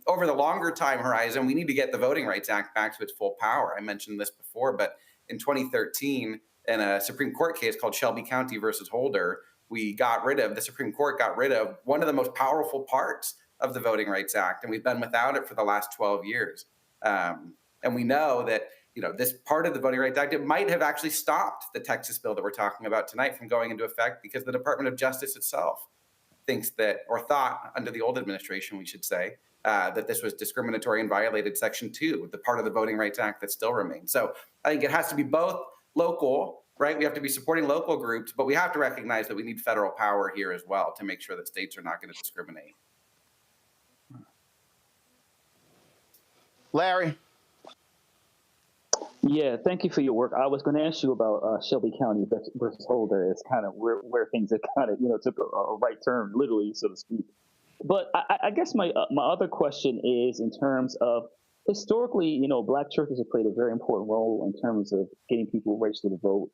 Over the longer time horizon, we need to get the Voting Rights Act back to its full power. I mentioned this before, but in 2013, in a Supreme Court case called Shelby County versus Holder, the Supreme Court got rid of one of the most powerful parts of the Voting Rights Act, and we've been without it for the last 12 years. And we know that this part of the Voting Rights Act, it might have actually stopped the Texas bill that we're talking about tonight from going into effect, because the Department of Justice itself thinks that, or thought under the old administration, we should say, that this was discriminatory and violated Section 2, the part of the Voting Rights Act that still remains. So I think it has to be both local, right? We have to be supporting local groups, but we have to recognize that we need federal power here as well to make sure that states are not going to discriminate. Larry. Yeah, thank you for your work. I was going to ask you about Shelby County versus Holder. It's kind of where things have kind of took a right turn, literally, so to speak. But I guess my other question is in terms of historically, Black churches have played a very important role in terms of getting people registered to vote.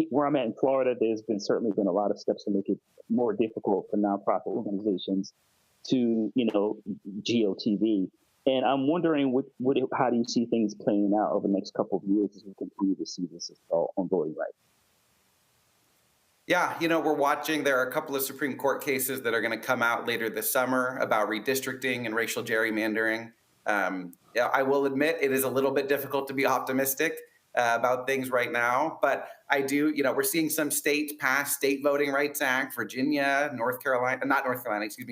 Where I'm at in Florida, there's certainly been a lot of steps to make it more difficult for nonprofit organizations to GOTV. And I'm wondering, how do you see things playing out over the next couple of years as we continue to see this assault on voting rights? Yeah, we're watching. There are a couple of Supreme Court cases that are going to come out later this summer about redistricting and racial gerrymandering. I will admit it is a little bit difficult to be optimistic about things right now, but I do, we're seeing some states pass state voting rights act, Virginia, New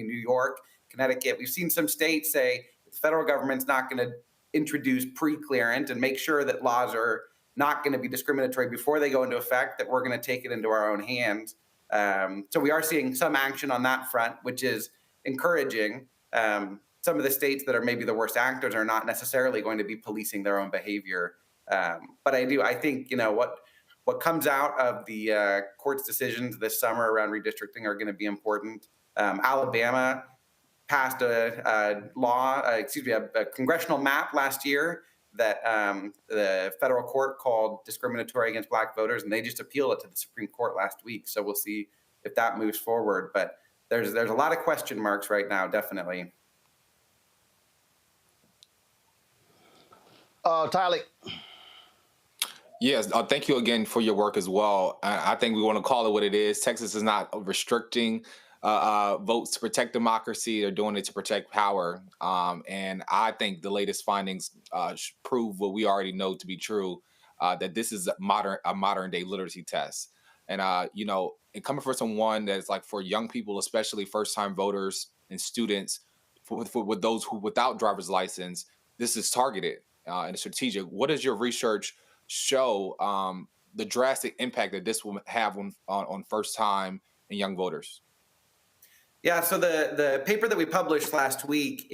York, Connecticut. We've seen some states say, the federal government's not going to introduce pre-clearance and make sure that laws are not going to be discriminatory before they go into effect, that we're going to take it into our own hands. So we are seeing some action on that front, which is encouraging. Some of the states that are maybe the worst actors are not necessarily going to be policing their own behavior. But I think, what comes out of the court's decisions this summer around redistricting are going to be important. Alabama passed a congressional map last year that the federal court called discriminatory against Black voters, and they just appealed it to the Supreme Court last week. So we'll see if that moves forward. But there's a lot of question marks right now, definitely. Tyler. Yes, thank you again for your work as well. I think we want to call it what it is. Texas is not restricting votes to protect democracy. They're doing it to protect power. And I think the latest findings prove what we already know to be true, that this is a modern day literacy test. And, and coming from someone that's like, for young people, especially first time voters and students, with those who without driver's license, this is targeted and strategic. What does your research show the drastic impact that this will have on first time and young voters? Yeah, so the paper that we published last week,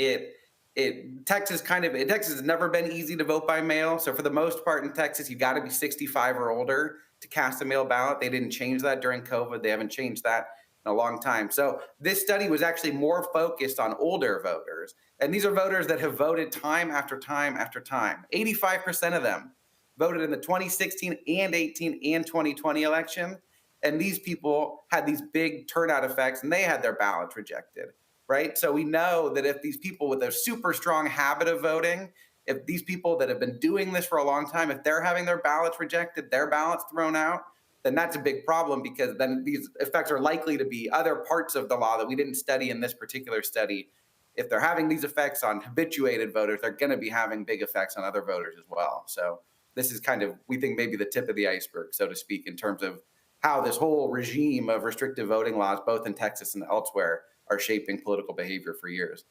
Texas has never been easy to vote by mail. So for the most part in Texas, you got to be 65 or older to cast a mail ballot. They didn't change that during COVID. They haven't changed that in a long time. So this study was actually more focused on older voters. And these are voters that have voted time after time after time. 85% of them voted in the 2016 and 18 and 2020 election. And these people had these big turnout effects and they had their ballots rejected, right? So we know that if these people with a super strong habit of voting, if these people that have been doing this for a long time, if they're having their ballots rejected, their ballots thrown out, then that's a big problem, because then these effects are likely to be other parts of the law that we didn't study in this particular study. If they're having these effects on habituated voters, they're going to be having big effects on other voters as well. So this is we think maybe the tip of the iceberg, so to speak, in terms of how this whole regime of restrictive voting laws, both in Texas and elsewhere, are shaping political behavior for years.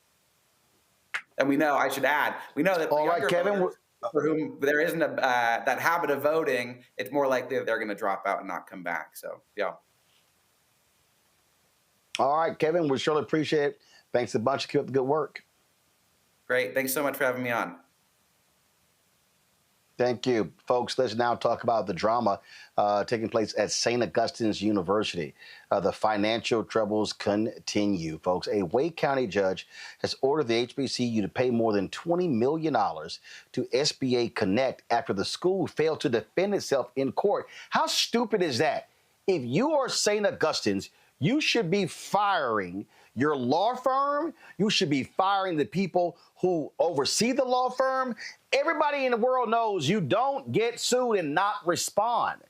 And we know, I should add, that all right, Kevin, for whom there isn't that habit of voting, it's more likely that they're going to drop out and not come back. So, yeah. All right, Kevin, we surely appreciate it. Thanks a bunch. Keep up the good work. Great. Thanks so much for having me on. Thank you. Folks, let's now talk about the drama taking place at St. Augustine's University. The financial troubles continue, folks. A Wake County judge has ordered the HBCU to pay more than $20 million to SBA Connect after the school failed to defend itself in court. How stupid is that? If you are St. Augustine's, you should be firing your law firm. You should be firing the people who oversee the law firm. Everybody in the world knows you don't get sued and not respond.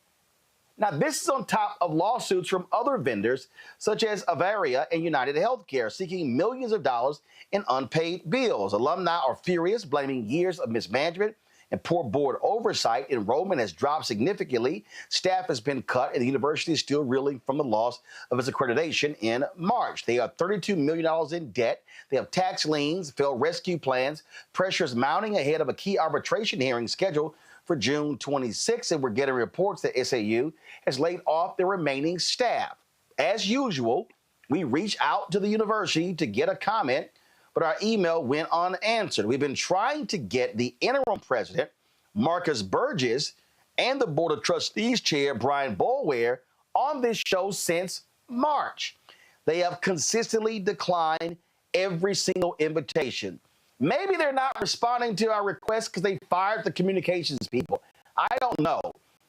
Now, this is on top of lawsuits from other vendors, such as Avaria and United Healthcare, seeking millions of dollars in unpaid bills. Alumni are furious, blaming years of mismanagement and poor board oversight. Enrollment has dropped significantly. Staff has been cut, and the university is still reeling from the loss of its accreditation in March. They are $32 million in debt. They have tax liens, failed rescue plans, pressures mounting ahead of a key arbitration hearing scheduled for June 26, and we're getting reports that SAU has laid off their remaining staff. As usual, we reach out to the university to get a comment, but our email went unanswered. We've been trying to get the interim president, Marcus Burgess, and the Board of Trustees chair, Brian Boulware, on this show since March. They have consistently declined every single invitation. Maybe they're not responding to our requests because they fired the communications people. I don't know.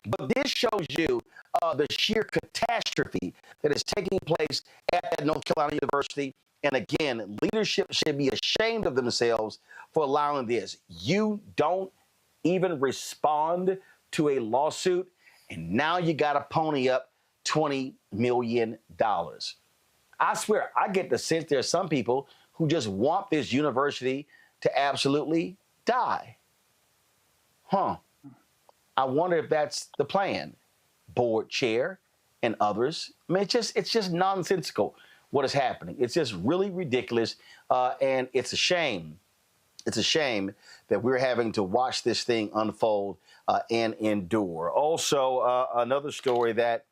But this shows you the sheer catastrophe that is taking place at North Carolina University. And again, leadership should be ashamed of themselves for allowing this. You don't even respond to a lawsuit, and now you got to pony up $20 million. I swear, I get the sense there are some people who just want this university to absolutely die. I wonder if that's the plan. Board chair and others. I mean, it's just nonsensical what is happening. It's just really ridiculous, and it's a shame. It's a shame that we're having to watch this thing unfold and endure. Also, another story that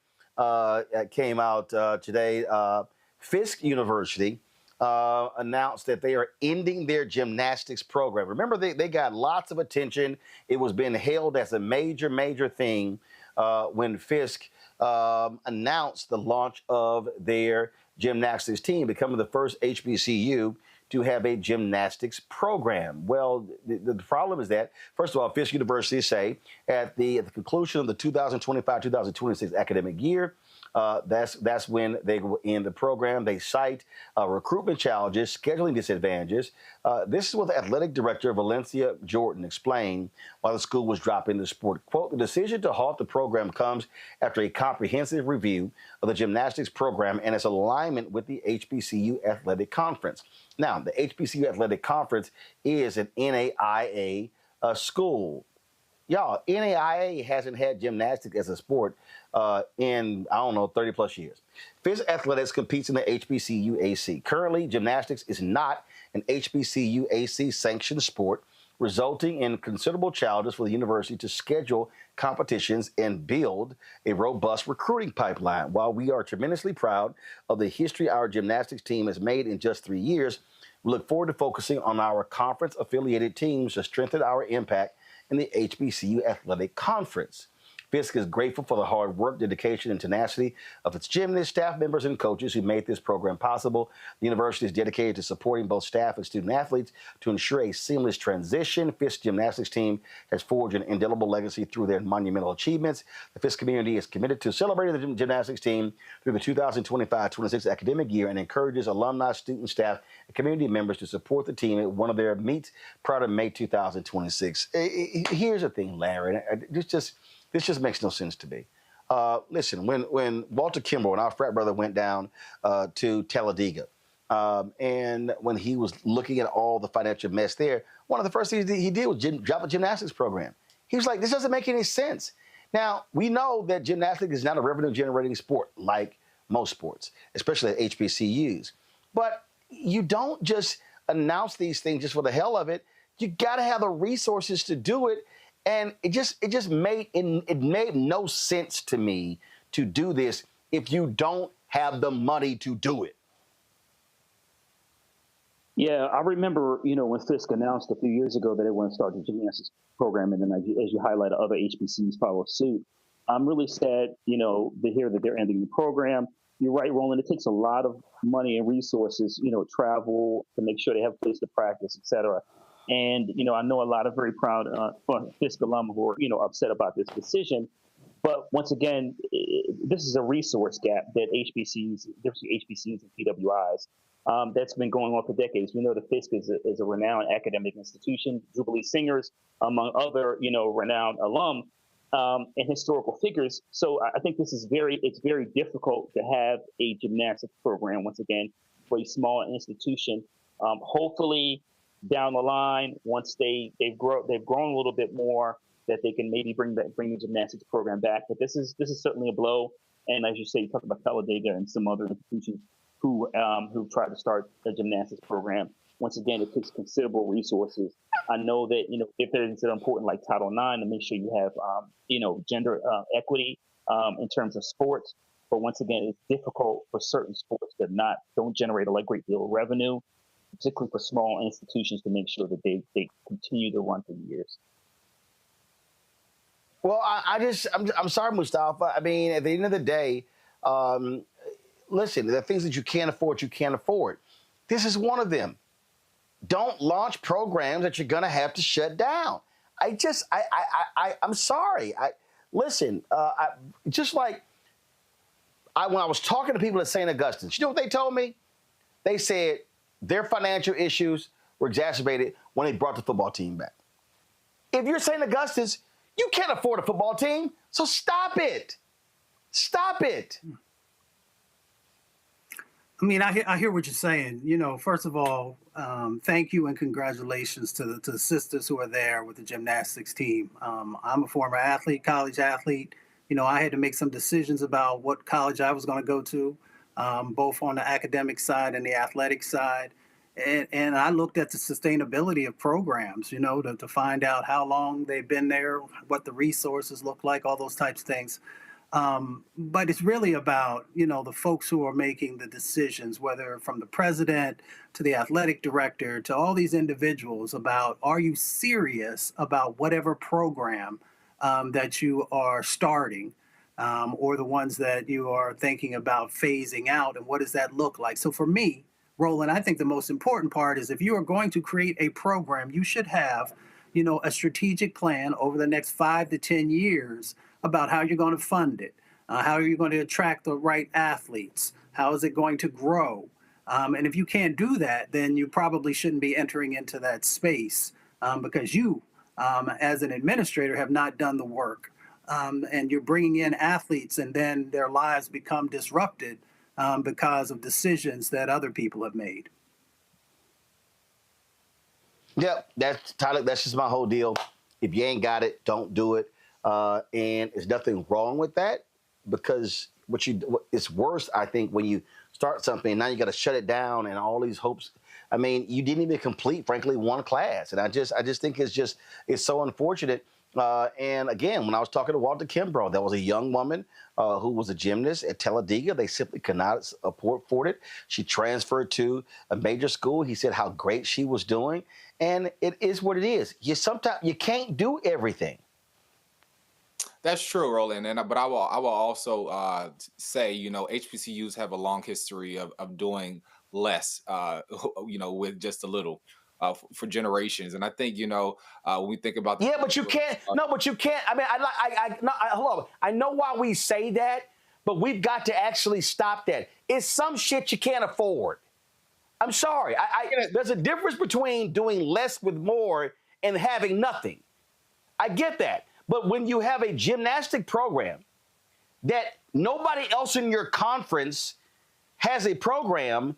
came out today, Fisk University announced that they are ending their gymnastics program. Remember, they got lots of attention. It was being hailed as a major, major thing when Fisk announced the launch of their gymnastics team, becoming the first HBCU to have a gymnastics program. Well, the problem is that, first of all, Fisk University say at the conclusion of the 2025-2026 academic year, that's when they will end the program. They cite recruitment challenges, scheduling disadvantages. This is what the athletic director, Valencia Jordan, explained while the school was dropping the sport. Quote, the decision to halt the program comes after a comprehensive review of the gymnastics program and its alignment with the HBCU Athletic Conference. Now, the HBCU Athletic Conference is an NAIA school. Y'all, NAIA hasn't had gymnastics as a sport in, 30 plus years. Fisk Athletics competes in the HBCU AC. Currently, gymnastics is not an HBCU AC sanctioned sport, resulting in considerable challenges for the university to schedule competitions and build a robust recruiting pipeline. While we are tremendously proud of the history our gymnastics team has made in just 3 years, we look forward to focusing on our conference-affiliated teams to strengthen our impact in the HBCU Athletic Conference. Fisk is grateful for the hard work, dedication, and tenacity of its gymnasts, staff members, and coaches who made this program possible. The university is dedicated to supporting both staff and student athletes to ensure a seamless transition. Fisk's gymnastics team has forged an indelible legacy through their monumental achievements. The Fisk community is committed to celebrating the gymnastics team through the 2025-26 academic year and encourages alumni, student, staff, and community members to support the team at one of their meets prior to May 2026. Here's the thing, Larry. This just makes no sense to me. Listen, when Walter Kimbrough and our frat brother went down to Talladega, and when he was looking at all the financial mess there, one of the first things he did was drop a gymnastics program. He was like, this doesn't make any sense. Now, we know that gymnastics is not a revenue-generating sport like most sports, especially at HBCUs. But you don't just announce these things just for the hell of it. You got to have the resources to do it. And it made no sense to me to do this if you don't have the money to do it. Yeah, I remember, when Fisk announced a few years ago that they want to start the gymnastics program, and then as you highlighted, other HBCUs follow suit. I'm really sad, to hear that they're ending the program. You're right, Roland. It takes a lot of money and resources, travel to make sure they have a place to practice, et cetera. And, I know a lot of very proud Fisk alum who are, upset about this decision. But once again, this is a resource gap that HBCUs and PWIs, that's been going on for decades. We know the Fisk is a renowned academic institution, Jubilee Singers, among other, renowned alum and historical figures. So I think it's very difficult to have a gymnastics program, once again, for a small institution. Hopefully, down the line, once they've grown a little bit more, that they can maybe bring the gymnastics program back. But this is certainly a blow. And as you say, you talk about Talladega and some other institutions who tried to start a gymnastics program. Once again, it takes considerable resources. I know that if there's an important like Title IX to make sure you have gender equity in terms of sports. But once again, it's difficult for certain sports that don't generate a great deal of revenue, particularly for small institutions, to make sure that they continue to run for years. Well, I'm sorry, Mustafa. I mean, at the end of the day, listen, there are things that you can't afford. This is one of them. Don't launch programs that you're going to have to shut down. I'm sorry. Listen, when I was talking to people at St. Augustine's, you know what they told me? They said their financial issues were exacerbated when they brought the football team back. If you're St. Augustine's, you can't afford a football team, so stop it. Stop it. I mean, I hear what you're saying. First of all, thank you and congratulations to the sisters who are there with the gymnastics team. I'm a former athlete, college athlete. I had to make some decisions about what college I was going to go to, both on the academic side and the athletic side. And I looked at the sustainability of programs, to find out how long they've been there, what the resources look like, all those types of things. But it's really about, the folks who are making the decisions, whether from the president to the athletic director to all these individuals, about, are you serious about whatever program that you are starting, or the ones that you are thinking about phasing out, and what does that look like? So for me, Roland, I think the most important part is if you are going to create a program, you should have, a strategic plan over the next 5 to 10 years about how you're going to fund it, how are you going to attract the right athletes, how is it going to grow? And if you can't do that, then you probably shouldn't be entering into that space because you, as an administrator, have not done the work. And you're bringing in athletes and then their lives become disrupted because of decisions that other people have made. Yep, Tyler, that's just my whole deal. If you ain't got it, don't do it. And there's nothing wrong with that, because it's worse, I think, when you start something and now you got to shut it down and all these hopes. I mean, you didn't even complete, frankly, one class. And I just think it's so unfortunate. And again, when I was talking to Walter Kimbrough, there was a young woman who was a gymnast at Talladega. They simply could not afford it. She transferred to a major school. He said how great she was doing. And it is what it is. Sometimes you can't do everything. That's true, Roland. But I will also say, HBCUs have a long history of doing less, with just a little. For generations, and I think when we think about but you can't. No, but you can't. I mean, hold on. I know why we say that, but we've got to actually stop that. It's some shit you can't afford. I'm sorry. There's a difference between doing less with more and having nothing. I get that, but when you have a gymnastic program that nobody else in your conference has a program.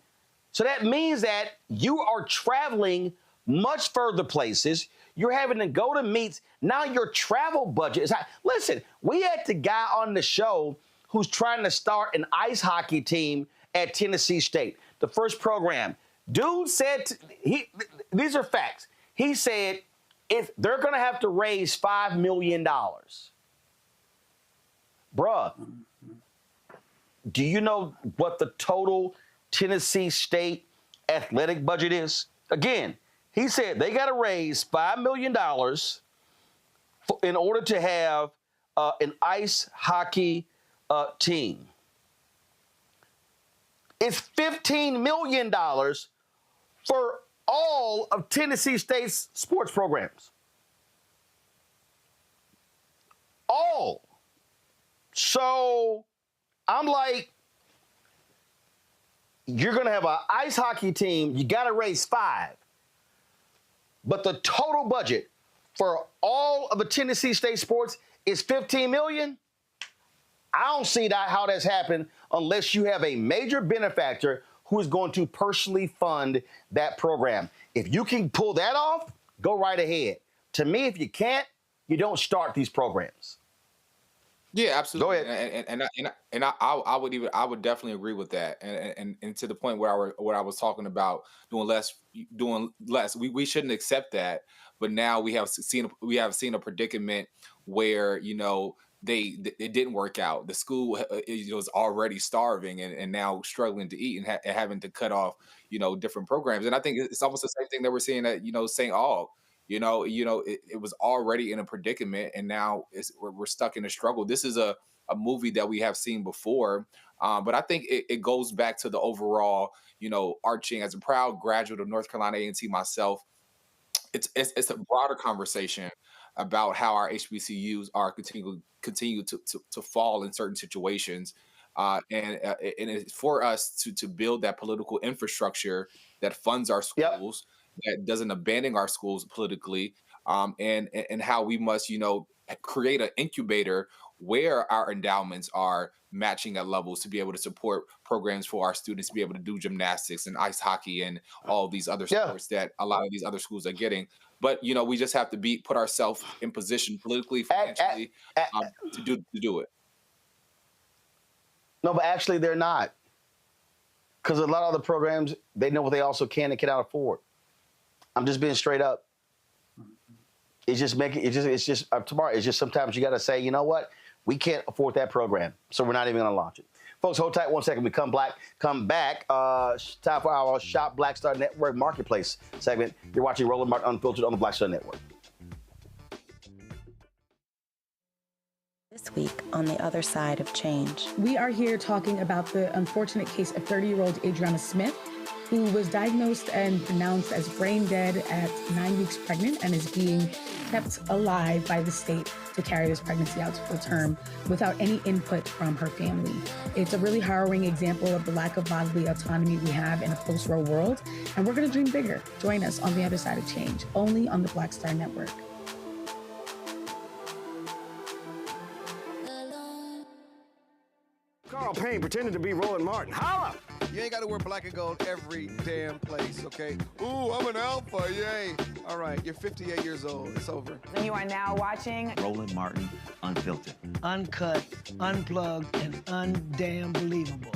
So that means that you are traveling much further places. You're having to go to meets. Now your travel budget is high. Listen, we had the guy on the show who's trying to start an ice hockey team at Tennessee State, the first program. Dude said, these are facts. He said, if they're going to have to raise $5 million. Bruh, do you know what the total Tennessee State athletic budget is? Again, he said they got to raise $5 million in order to have an ice hockey team. It's $15 million for all of Tennessee State's sports programs. All. So I'm like, you're going to have an ice hockey team. You got to raise $5 million. But the total budget for all of the Tennessee State sports is $15 million. I don't see how that's happened unless you have a major benefactor who is going to personally fund that program. If you can pull that off, go right ahead. To me, if you can't, you don't start these programs. Yeah, absolutely. Go ahead. And I would definitely agree with that. And to the point where I was talking about doing less. We shouldn't accept that. But now we have seen a predicament where, you know, it didn't work out. The school was already starving and now struggling to eat and having to cut off, you know, different programs. And I think it's almost the same thing that we're seeing at, you know, St. Aug. You know, it was already in a predicament, and now we're stuck in a struggle. This is a movie that we have seen before, but I think it goes back to the overall, you know, arching. As a proud graduate of North Carolina A&T myself, it's a broader conversation about how our HBCUs are continue to fall in certain situations, and it's for us to build that political infrastructure that funds our schools. Yep. That doesn't abandon our schools politically, and how we must, you know, create an incubator where our endowments are matching at levels to be able to support programs for our students to be able to do gymnastics and ice hockey and all these other sports that a lot of these other schools are getting. But, you know, we just have to put ourselves in position politically, financially, to do it. No, but actually they're not. Because a lot of the programs, they know what they also can and cannot afford. I'm just being straight up. It's just tomorrow. It's just sometimes you got to say, you know what? We can't afford that program, so we're not even going to launch it. Folks, hold tight 1 second. We come back. Time for our Shop Black Star Network Marketplace segment. You're watching Roland Martin Unfiltered on the Black Star Network. This week on the other side of change. We are here talking about the unfortunate case of 30-year-old Adriana Smith, who was diagnosed and pronounced as brain dead at 9 weeks pregnant and is being kept alive by the state to carry this pregnancy out to full term without any input from her family. It's a really harrowing example of the lack of bodily autonomy we have in a post-Roe world, and we're going to dream bigger. Join us on the other side of change, only on the Black Star Network. Carl Payne pretending to be Roland Martin. Holla! You ain't got to wear black and gold every damn place, okay? Ooh, I'm an alpha, yay. All right, you're 58 years old. It's over. And you are now watching Roland Martin Unfiltered. Uncut, unplugged, and undamn believable.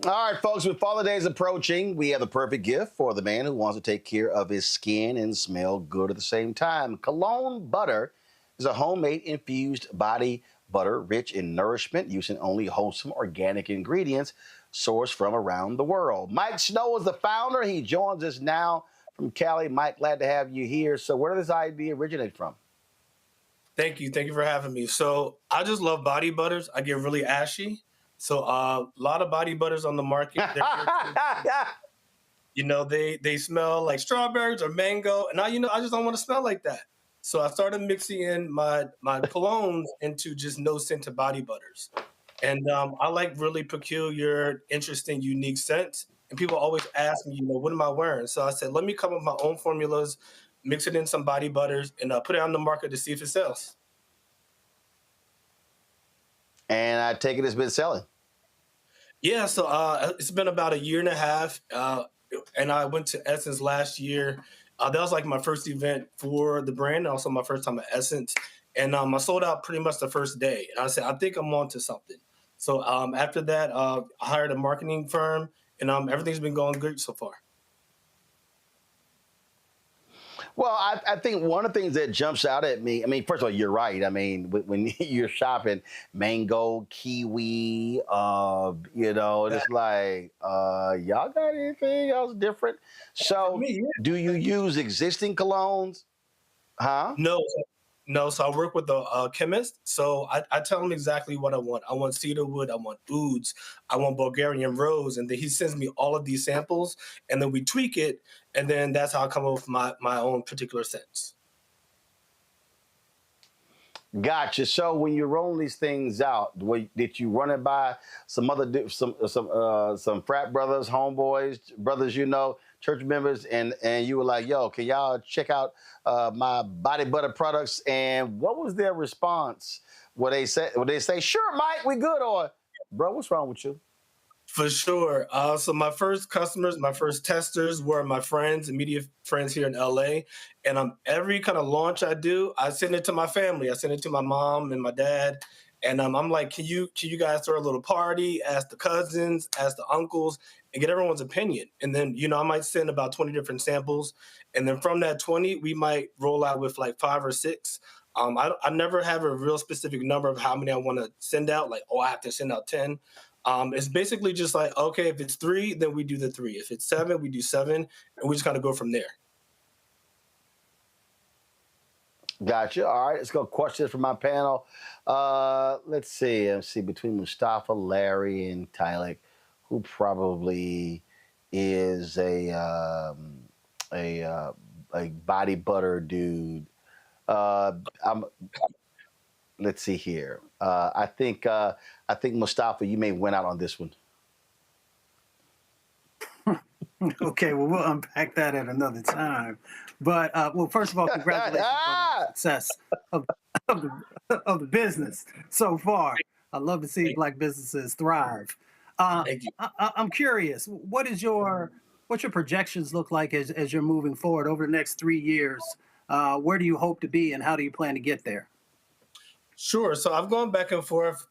All right, folks, with Father's Day approaching, we have the perfect gift for the man who wants to take care of his skin and smell good at the same time. Cologne butter is a homemade infused body butter rich in nourishment using only wholesome organic ingredients sourced from around the world. Mike Snow is the founder. He joins us now from Calif. Mike, glad to have you here. So where did this idea originate from? Thank you. Thank you for having me. So I just love body butters. I get really ashy. So a lot of body butters on the market. You know, they smell like strawberries or mango. And I just don't want to smell like that. So I started mixing in my colognes into just no-scented body butters. And I like really peculiar, interesting, unique scents. And people always ask me, what am I wearing? So I said, let me come up with my own formulas, mix it in some body butters, and put it on the market to see if it sells. And I take it it's been selling. Yeah, so it's been about 1.5 years, and I went to Essence last year. That was like my first event for the brand, also my first time at Essence. And I sold out pretty much the first day. And I said, I think I'm on to something. So after that, I hired a marketing firm, and everything's been going good so far. Well, I think one of the things that jumps out at me, I mean, first of all, you're right. I mean, when you're shopping mango, kiwi, it's like, y'all got anything else different? So do you use existing colognes? Huh? No. So I work with a chemist. So I tell him exactly what I want. I want cedarwood. I want ouds. I want Bulgarian rose. And then he sends me all of these samples, and then we tweak it. And then that's how I come up with my own particular scents. Gotcha. So when you're rolling these things out, did you run it by some frat brothers, homeboys, brothers, church members, and you were like, yo, can y'all check out my body butter products? And what was their response? Would they say, sure, Mike, we good, or bro, what's wrong with you? For sure. So my first customers, my first testers were my friends, immediate friends here in LA. And every kind of launch I do, I send it to my family. I send it to my mom and my dad. And I'm like, can you guys throw a little party, ask the cousins, ask the uncles, and get everyone's opinion? And then, I might send about 20 different samples. And then from that 20, we might roll out with like 5 or 6. I never have a real specific number of how many I want to send out. Like, I have to send out 10. It's basically just like, okay, if it's 3, then we do the 3. If it's 7, we do 7, and we just kind of go from there. Gotcha. All right, let's go questions from my panel. Let's see between Mustafa, Larry, and Tylik, who probably is a body butter dude. Let's see here. I think Mustafa, you may win out on this one. Okay, well, we'll unpack that at another time. But first of all, congratulations on the success of the business so far. I love to see Black businesses thrive. Thank you. I'm curious, what's your projections look like as you're moving forward over the next 3 years? Where do you hope to be, and how do you plan to get there? Sure. So I've gone back and forth,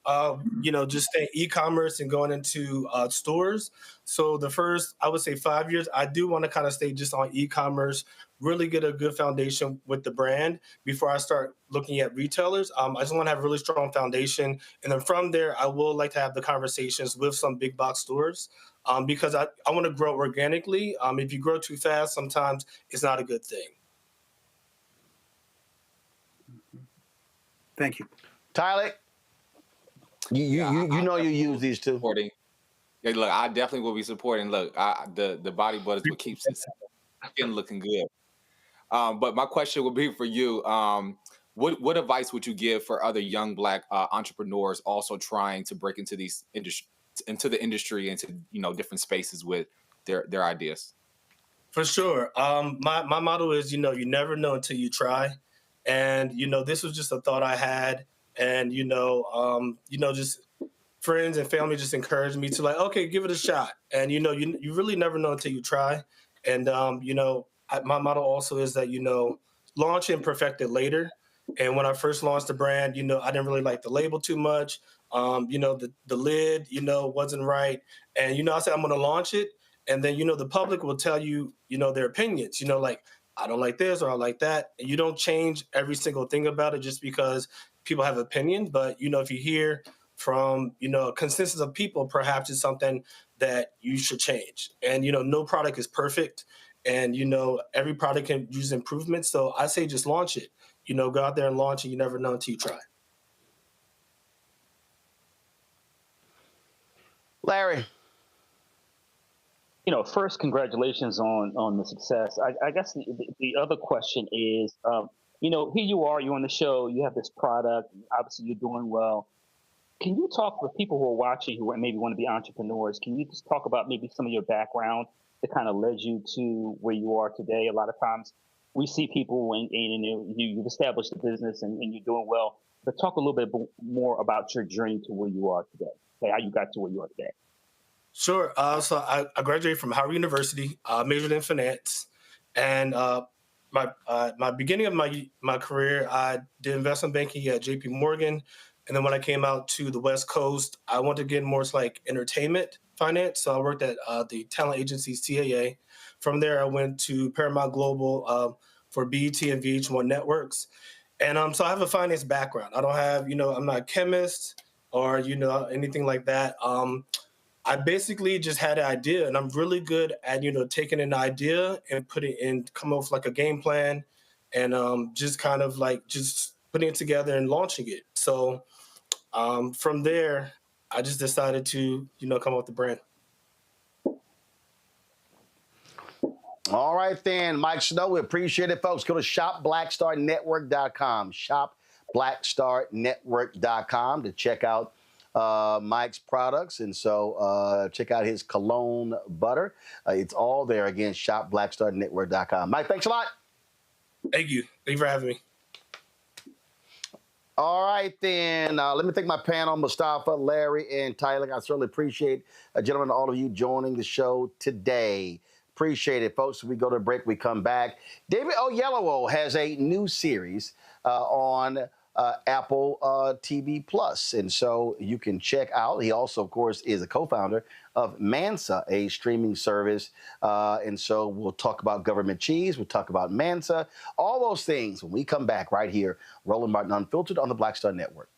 just staying e-commerce and going into stores. So the first, I would say 5 years, I do want to kind of stay just on e-commerce, really get a good foundation with the brand before I start looking at retailers. I just want to have a really strong foundation. And then from there, I will like to have the conversations with some big box stores because I want to grow organically. If you grow too fast, sometimes it's not a good thing. Thank you. Tylik, you use these too. Supporting. Yeah, look, I definitely will be supporting. Look, the body butter is what keeps it skin looking good. But my question would be for you. What advice would you give for other young Black entrepreneurs also trying to break into the industry, into different spaces with their ideas? For sure. My motto is, you never know until you try. And, this was just a thought I had. And, just friends and family just encouraged me to like, okay, give it a shot. And, you really never know until you try. And, my motto also is that, launch and perfect it later. And when I first launched the brand, I didn't really like the label too much. The lid, wasn't right. And, I said, I'm going to launch it. And then, the public will tell you, their opinions, like, I don't like this or I like that. And you don't change every single thing about it just because people have opinions. But, if you hear from, a consensus of people, perhaps it's something that you should change. And, no product is perfect. And, every product can use improvement. So I say just launch it. Go out there and launch it. You never know until you try. Larry. First, congratulations on the success. I guess the other question is, here you are, you're on the show, you have this product, obviously you're doing well. Can you talk with people who are watching who maybe want to be entrepreneurs? Can you just talk about maybe some of your background that kind of led you to where you are today? A lot of times we see people and you've established a business and you're doing well, but talk a little bit more about your journey to where you are today, how you got to where you are today. Sure. So I graduated from Howard University, majored in finance. And my beginning of my career, I did investment banking at J.P. Morgan, and then when I came out to the West Coast, I wanted to get more like entertainment finance. So I worked at the talent agency CAA. From there, I went to Paramount Global for BET and VH1 networks, and so I have a finance background. I don't have, I'm not a chemist or anything like that. I basically just had an idea, and I'm really good at, taking an idea and come up with like a game plan and just kind of like just putting it together and launching it. So from there, I just decided to, come up with the brand. All right, then, Mike Snow, we appreciate it, folks. Go to shopblackstarnetwork.com, shopblackstarnetwork.com to check out Mike's products. And so check out his cologne butter. It's all there. Again, shopblackstarnetwork.com. Mike, thanks a lot. Thank you. Thank you for having me. All right, then. Let me thank my panel, Mustafa, Larry, and Tyler. I certainly appreciate, gentlemen, all of you joining the show today. Appreciate it, folks. We go to break, we come back. David Oyelowo has a new series on Apple TV Plus, and so you can check out. He also, of course, is a co-founder of Mansa, a streaming service, and so we'll talk about government cheese. We'll talk about Mansa, all those things when we come back right here. Roland Martin Unfiltered on the Black Star Network.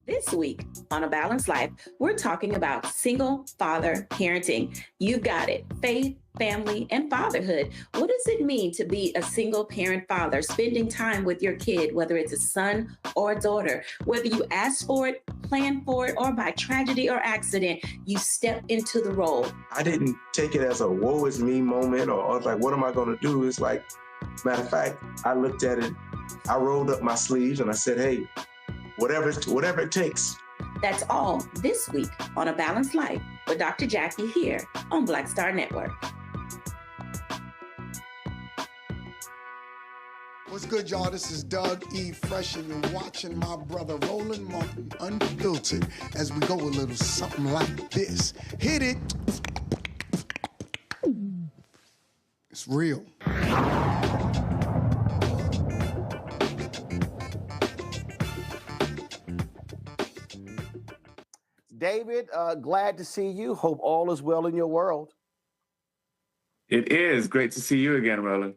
This week on A Balanced Life, we're talking about single father parenting. You've got it. Faith, family, and fatherhood. What does it mean to be a single parent father, spending time with your kid, whether it's a son or a daughter? Whether you ask for it, plan for it, or by tragedy or accident, you step into the role. I didn't take it as a woe is me moment or I was like, what am I going to do? It's like, matter of fact, I looked at it, I rolled up my sleeves and I said, hey, whatever it takes. That's all this week on A Balanced Life with Dr. Jackie here on Black Star Network. What's good, y'all? This is Doug E. Fresh, and you're watching my brother Roland Martin Unfiltered as we go a little something like this. Hit it. It's real. David, glad to see you. Hope all is well in your world. It is. Great to see you again, Roland.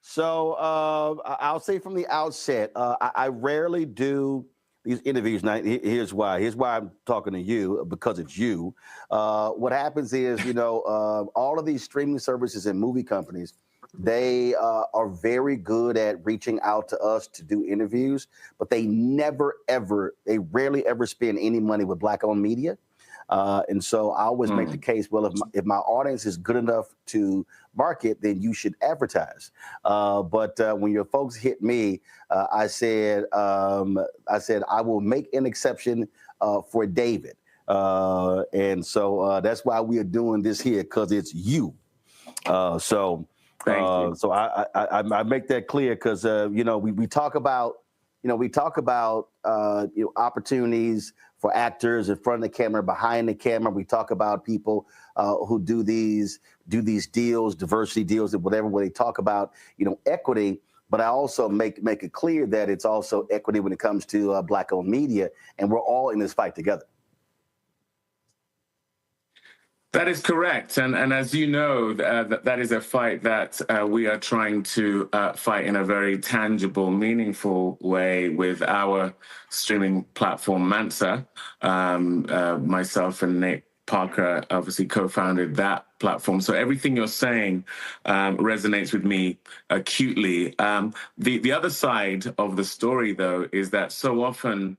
So I'll say from the outset, I rarely do these interviews. Now, here's why. Here's why I'm talking to you, because it's you. What happens is, all of these streaming services and movie companies, they are very good at reaching out to us to do interviews, but they rarely ever spend any money with Black-owned media. And so I always make the case, well, if my audience is good enough to market, then you should advertise. But when your folks hit me, I said I will make an exception for David. And so that's why we are doing this here, because it's you. So I make that clear because we talk about opportunities for actors in front of the camera, behind the camera. We talk about people who do these deals, diversity deals, and whatever. Where they talk about equity, but I also make it clear that it's also equity when it comes to Black-owned media, and we're all in this fight together. That is correct. And as you know, that is a fight that we are trying to fight in a very tangible, meaningful way with our streaming platform, Mansa. Myself and Nate Parker obviously co-founded that platform. So everything you're saying resonates with me acutely. The other side of the story, though, is that so often,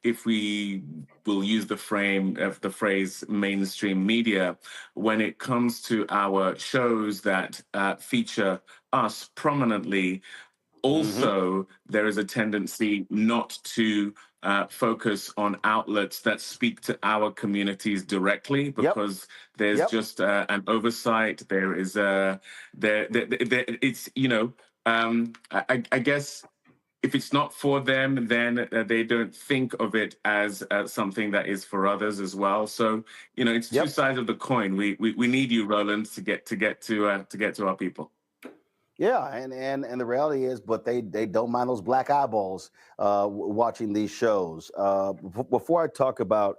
if we will use the phrase mainstream media, when it comes to our shows that feature us prominently, also there is a tendency not to focus on outlets that speak to our communities directly, because there's just an oversight. There is it's I guess if it's not for them, then they don't think of it as something that is for others as well. So, it's two sides of the coin. We need you, Roland, to get to our people. Yeah, and the reality is, but they don't mind those black eyeballs watching these shows. Before I talk about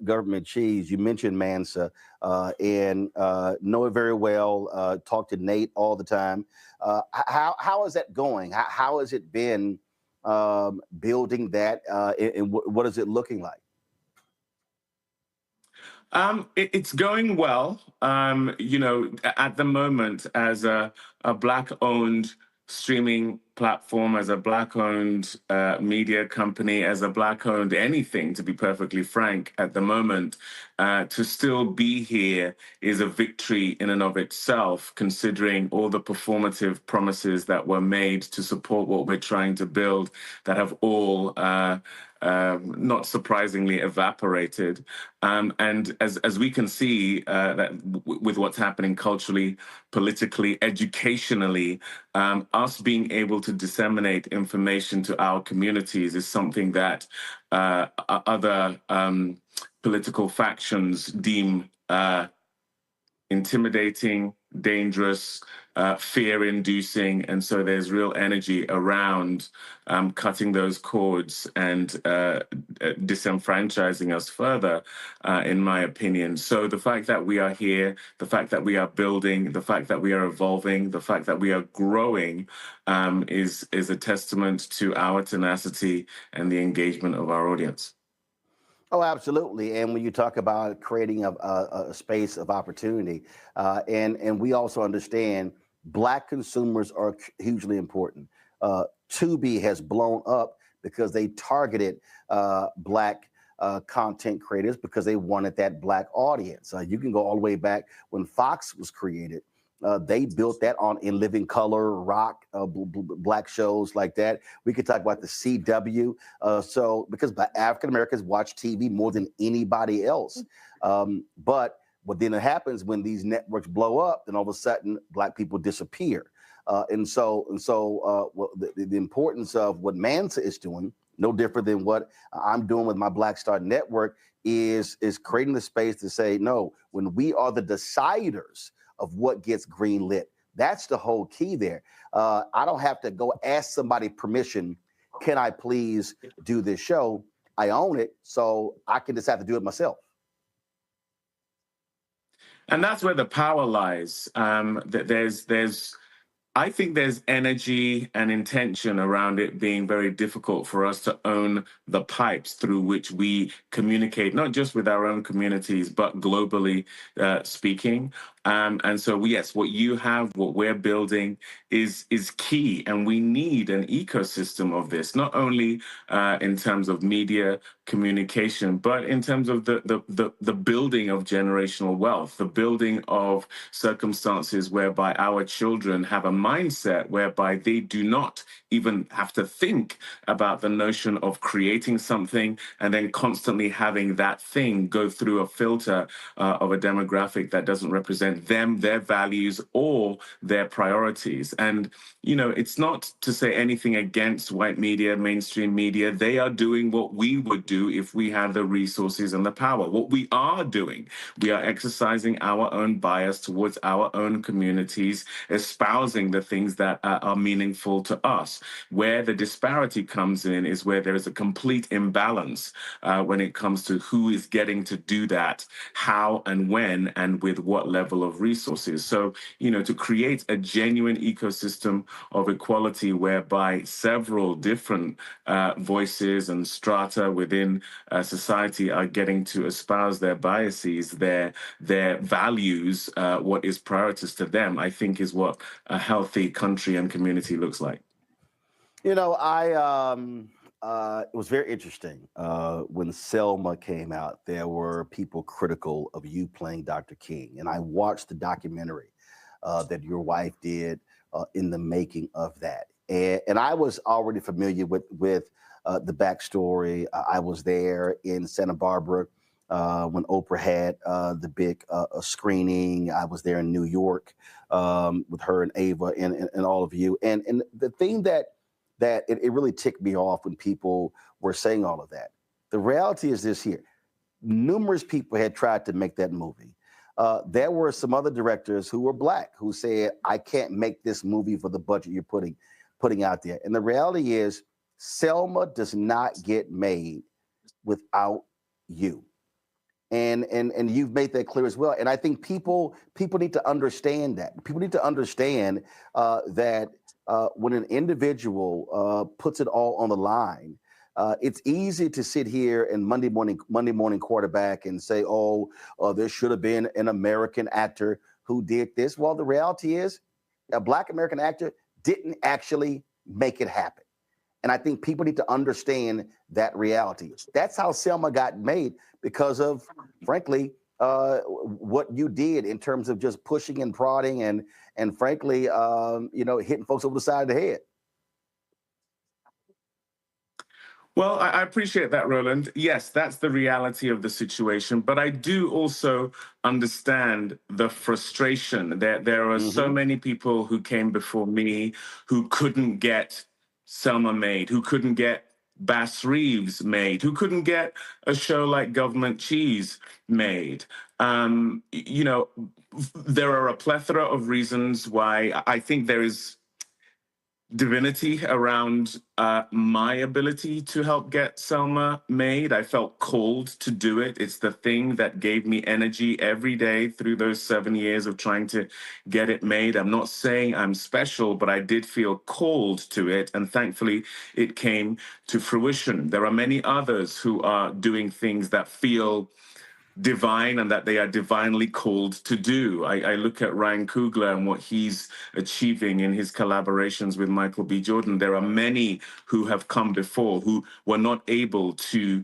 government cheese, you mentioned Mansa and know it very well. Talk to Nate all the time. How is that going? How has it been building that, and what is it looking like? It's going well. At the moment, as a Black-owned streaming platform, as a Black-owned media company, as a Black-owned anything, to be perfectly frank, at the moment, to still be here is a victory in and of itself, considering all the performative promises that were made to support what we're trying to build that have all not surprisingly evaporated. And as we can see that with what's happening culturally, politically, educationally, us being able to disseminate information to our communities is something that other political factions deem intimidating, dangerous, fear-inducing, and so there's real energy around cutting those cords and disenfranchising us further, in my opinion. So the fact that we are here, the fact that we are building, the fact that we are evolving, the fact that we are growing is a testament to our tenacity and the engagement of our audience. Oh, absolutely. And when you talk about creating a space of opportunity, and we also understand Black consumers are hugely important. Tubi has blown up because they targeted Black content creators because they wanted that Black audience. You can go all the way back when Fox was created. They built that on In Living Color, Rock, Black shows like that. We could talk about the CW. So because African Americans watch TV more than anybody else. But what then happens when these networks blow up, then all of a sudden Black people disappear. And so the importance of what Mansa is doing, no different than what I'm doing with my Black Star Network, is creating the space to say, no, when we are the deciders of what gets greenlit. That's the whole key there. I don't have to go ask somebody permission. Can I please do this show? I own it, so I can decide to do it myself. And that's where the power lies. I think there's energy and intention around it being very difficult for us to own the pipes through which we communicate, not just with our own communities, but globally speaking. And so, yes, what you have, what we're building is key. And we need an ecosystem of this, not only in terms of media communication, but in terms of the building of generational wealth, the building of circumstances whereby our children have a mindset whereby they do not even have to think about the notion of creating something and then constantly having that thing go through a filter of a demographic that doesn't represent them, their values, or their priorities. And, it's not to say anything against white media, mainstream media. They are doing what we would do if we had the resources and the power. What we are doing, we are exercising our own bias towards our own communities, espousing the things that are meaningful to us. Where the disparity comes in is where there is a complete imbalance when it comes to who is getting to do that, how and when, and with what level of resources. So, to create a genuine ecosystem of equality whereby several different voices and strata within society are getting to espouse their biases, their values, what is priorities to them, I think is what a healthy country and community looks like. It was very interesting. When Selma came out, there were people critical of you playing Dr. King. And I watched the documentary that your wife did in the making of that. And I was already familiar with the backstory. I was there in Santa Barbara when Oprah had the big screening. I was there in New York with her and Ava and all of you. And the thing that that it really ticked me off when people were saying all of that. The reality is this here. Numerous people had tried to make that movie. There were some other directors who were Black who said, I can't make this movie for the budget you're putting out there. And the reality is, Selma does not get made without you. And you've made that clear as well. And I think people need to understand that. People need to understand that when an individual puts it all on the line, it's easy to sit here and Monday morning quarterback and say, there should have been an American actor who did this. Well, the reality is a Black American actor didn't actually make it happen. And I think people need to understand that reality. That's how Selma got made, because of, frankly, what you did in terms of just pushing and prodding and frankly, hitting folks over the side of the head. Well, I appreciate that, Roland. Yes, that's the reality of the situation. But I do also understand the frustration. There are so many people who came before me who couldn't get Selma made, who couldn't get Bass Reeves made, who couldn't get a show like Government Cheese made. There are a plethora of reasons why I think there is divinity around my ability to help get Selma made. I felt called to do it. It's the thing that gave me energy every day through those 7 years of trying to get it made. I'm not saying I'm special, but I did feel called to it, and thankfully it came to fruition. There are many others who are doing things that feel divine and that they are divinely called to do. I look at Ryan Coogler and what he's achieving in his collaborations with Michael B. Jordan. There are many who have come before who were not able to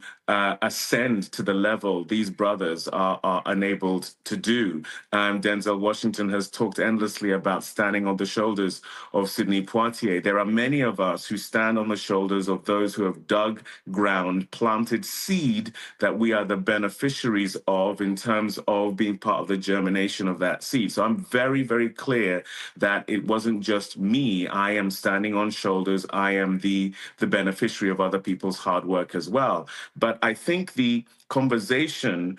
ascend to the level these brothers are enabled to do. Denzel Washington has talked endlessly about standing on the shoulders of Sidney Poitier. There are many of us who stand on the shoulders of those who have dug ground, planted seed that we are the beneficiaries of in terms of being part of the germination of that seed. So I'm very, very clear that it wasn't just me. I am standing on shoulders. I am the beneficiary of other people's hard work as well. But I think the conversation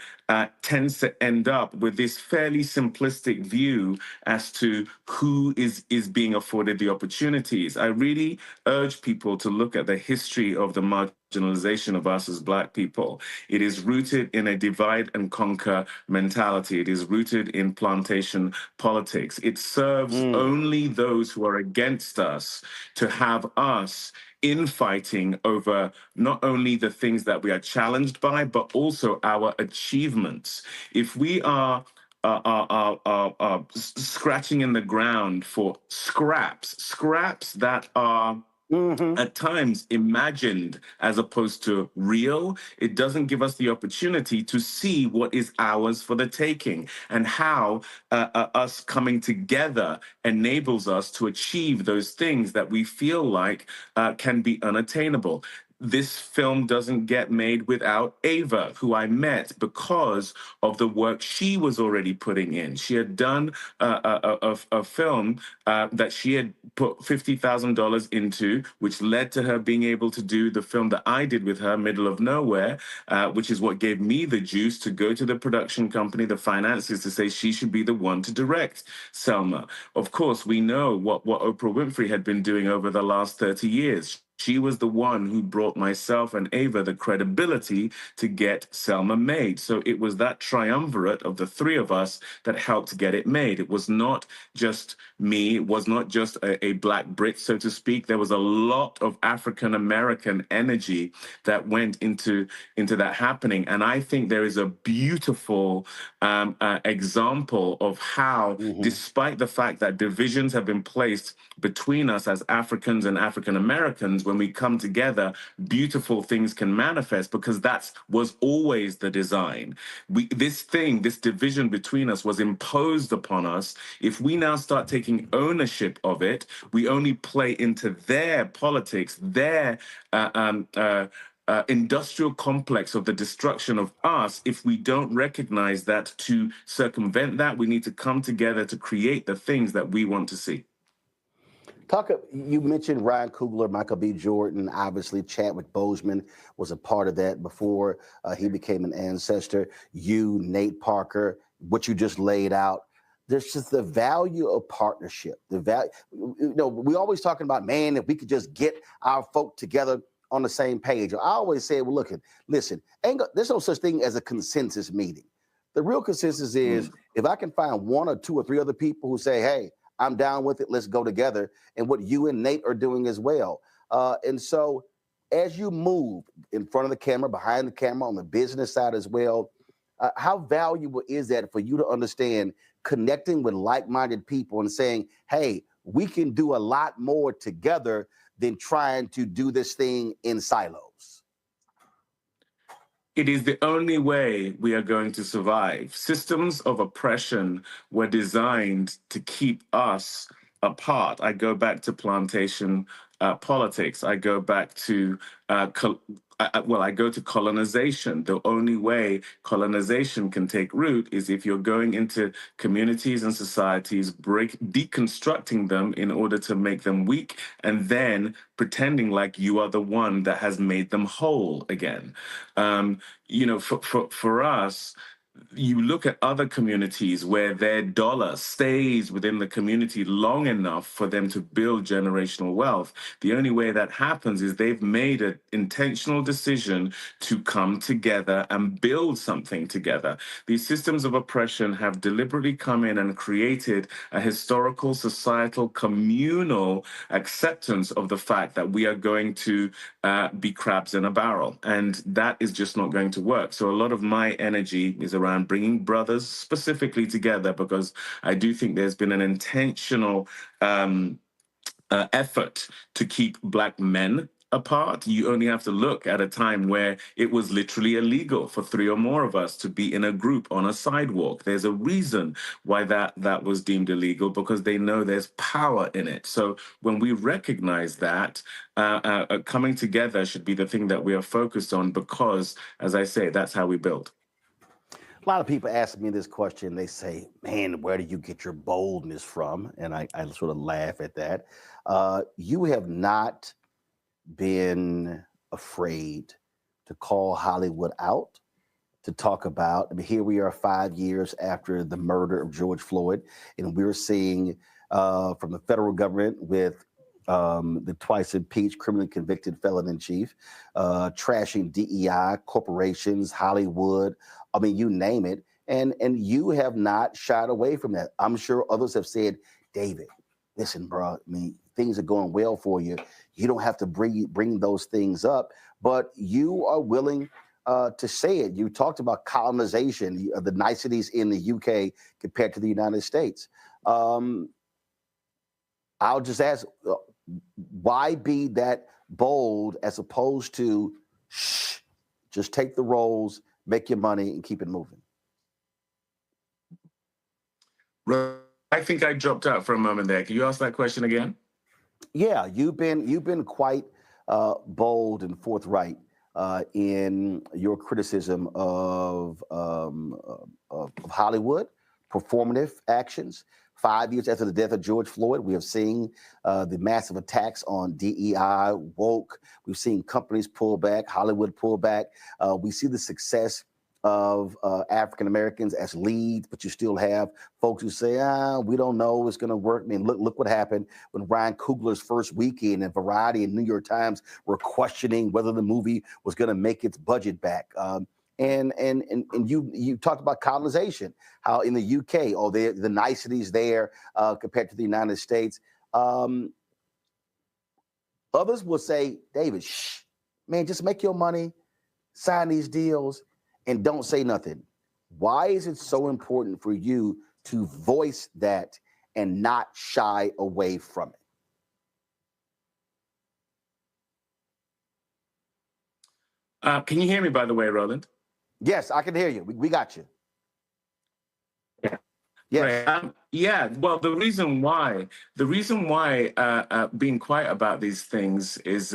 tends to end up with this fairly simplistic view as to who is being afforded the opportunities. I really urge people to look at the history of the marginalization of us as Black people. It is rooted in a divide and conquer mentality. It is rooted in plantation politics. It serves only those who are against us to have us infighting over not only the things that we are challenged by, but also our achievements. If we are scratching in the ground for scraps that are at times imagined as opposed to real, it doesn't give us the opportunity to see what is ours for the taking and how us coming together enables us to achieve those things that we feel like can be unattainable. This film doesn't get made without Ava, who I met because of the work she was already putting in. She had done a film that she had put $50,000 into, which led to her being able to do the film that I did with her, Middle of Nowhere, which is what gave me the juice to go to the production company, the finances, to say she should be the one to direct Selma. Of course, we know what Oprah Winfrey had been doing over the last 30 years. She was the one who brought myself and Ava the credibility to get Selma made. So it was that triumvirate of the three of us that helped get it made. It was not just me. It was not just a Black Brit, so to speak. There was a lot of African-American energy that went into that happening. And I think there is a beautiful example of how, despite the fact that divisions have been placed between us as Africans and African-Americans, when we come together, beautiful things can manifest, because that was always the design. This division between us was imposed upon us. If we now start taking ownership of it, we only play into their politics, their industrial complex of the destruction of us. If we don't recognize that, to circumvent that, we need to come together to create the things that we want to see. You mentioned Ryan Coogler, Michael B. Jordan, obviously Chadwick Boseman was a part of that before he became an ancestor. You, Nate Parker, what you just laid out. There's just the value of partnership. The value, we always talking about, man, if we could just get our folk together on the same page. I always say, well, listen, there's no such thing as a consensus meeting. The real consensus is if I can find one or two or three other people who say, hey, I'm down with it, let's go together, and what you and Nate are doing as well. And so as you move in front of the camera, behind the camera, on the business side as well, how valuable is that for you to understand connecting with like-minded people and saying, hey, we can do a lot more together than trying to do this thing in silos? It is the only way we are going to survive. Systems of oppression were designed to keep us apart. I go back to plantation politics. I go back to I go to colonization. The only way colonization can take root is if you're going into communities and societies, deconstructing them in order to make them weak, and then pretending like you are the one that has made them whole again. For us, you look at other communities where their dollar stays within the community long enough for them to build generational wealth. The only way that happens is they've made an intentional decision to come together and build something together. These systems of oppression have deliberately come in and created a historical, societal, communal acceptance of the fact that we are going to be crabs in a barrel. And that is just not going to work. So a lot of my energy is around bringing brothers specifically together, because I do think there's been an intentional effort to keep Black men apart. You only have to look at a time where it was literally illegal for three or more of us to be in a group on a sidewalk. There's a reason why that was deemed illegal, because they know there's power in it. So when we recognize that, coming together should be the thing that we are focused on, because, as I say, that's how we build. A lot of people ask me this question. They say, man, where do you get your boldness from? And I sort of laugh at that. You have not been afraid to call Hollywood out, to talk about, here we are 5 years after the murder of George Floyd, and we're seeing from the federal government with the twice impeached, criminally convicted felon in chief, trashing DEI, corporations, Hollywood, you name it. And you have not shied away from that. I'm sure others have said, David, listen, bro, things are going well for you. You don't have to bring those things up, but you are willing to say it. You talked about colonization, the niceties in the UK compared to the United States. I'll just ask, why be that bold as opposed to just take the roles, make your money, and keep it moving? I think I dropped out for a moment there. Can you ask that question again? Yeah, you've been quite bold and forthright in your criticism of Hollywood, performative actions. 5 years after the death of George Floyd, we have seen the massive attacks on DEI, woke. We've seen companies pull back, Hollywood pull back. We see the success of African Americans as leads, but you still have folks who say, we don't know it's going to work. Look what happened when Ryan Coogler's first weekend, and Variety and New York Times were questioning whether the movie was going to make its budget back. And you talked about colonization, how in the UK, the niceties there compared to the United States. Others will say, David, man, just make your money, sign these deals, and don't say nothing. Why is it so important for you to voice that and not shy away from it? Can you hear me, by the way, Roland? Yes, I can hear you. We got you. Yeah. Yes. Right. Well, the reason why being quiet about these things is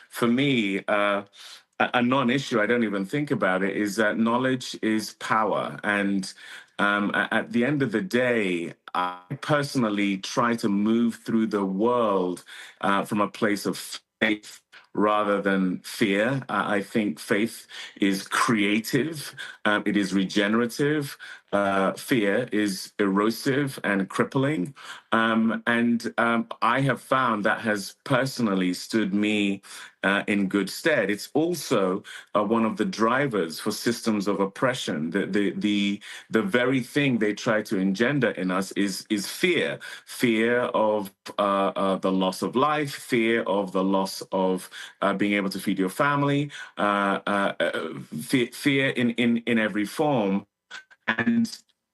for me a non-issue. I don't even think about it. Is that knowledge is power, and At the end of the day, I personally try to move through the world from a place of faith rather than fear. I think faith is creative, it is regenerative. Fear is erosive and crippling. I have found that has personally stood me in good stead. It's also one of the drivers for systems of oppression. The very thing they try to engender in us is fear. Fear of the loss of life, fear of the loss of being able to feed your family, fear in every form. And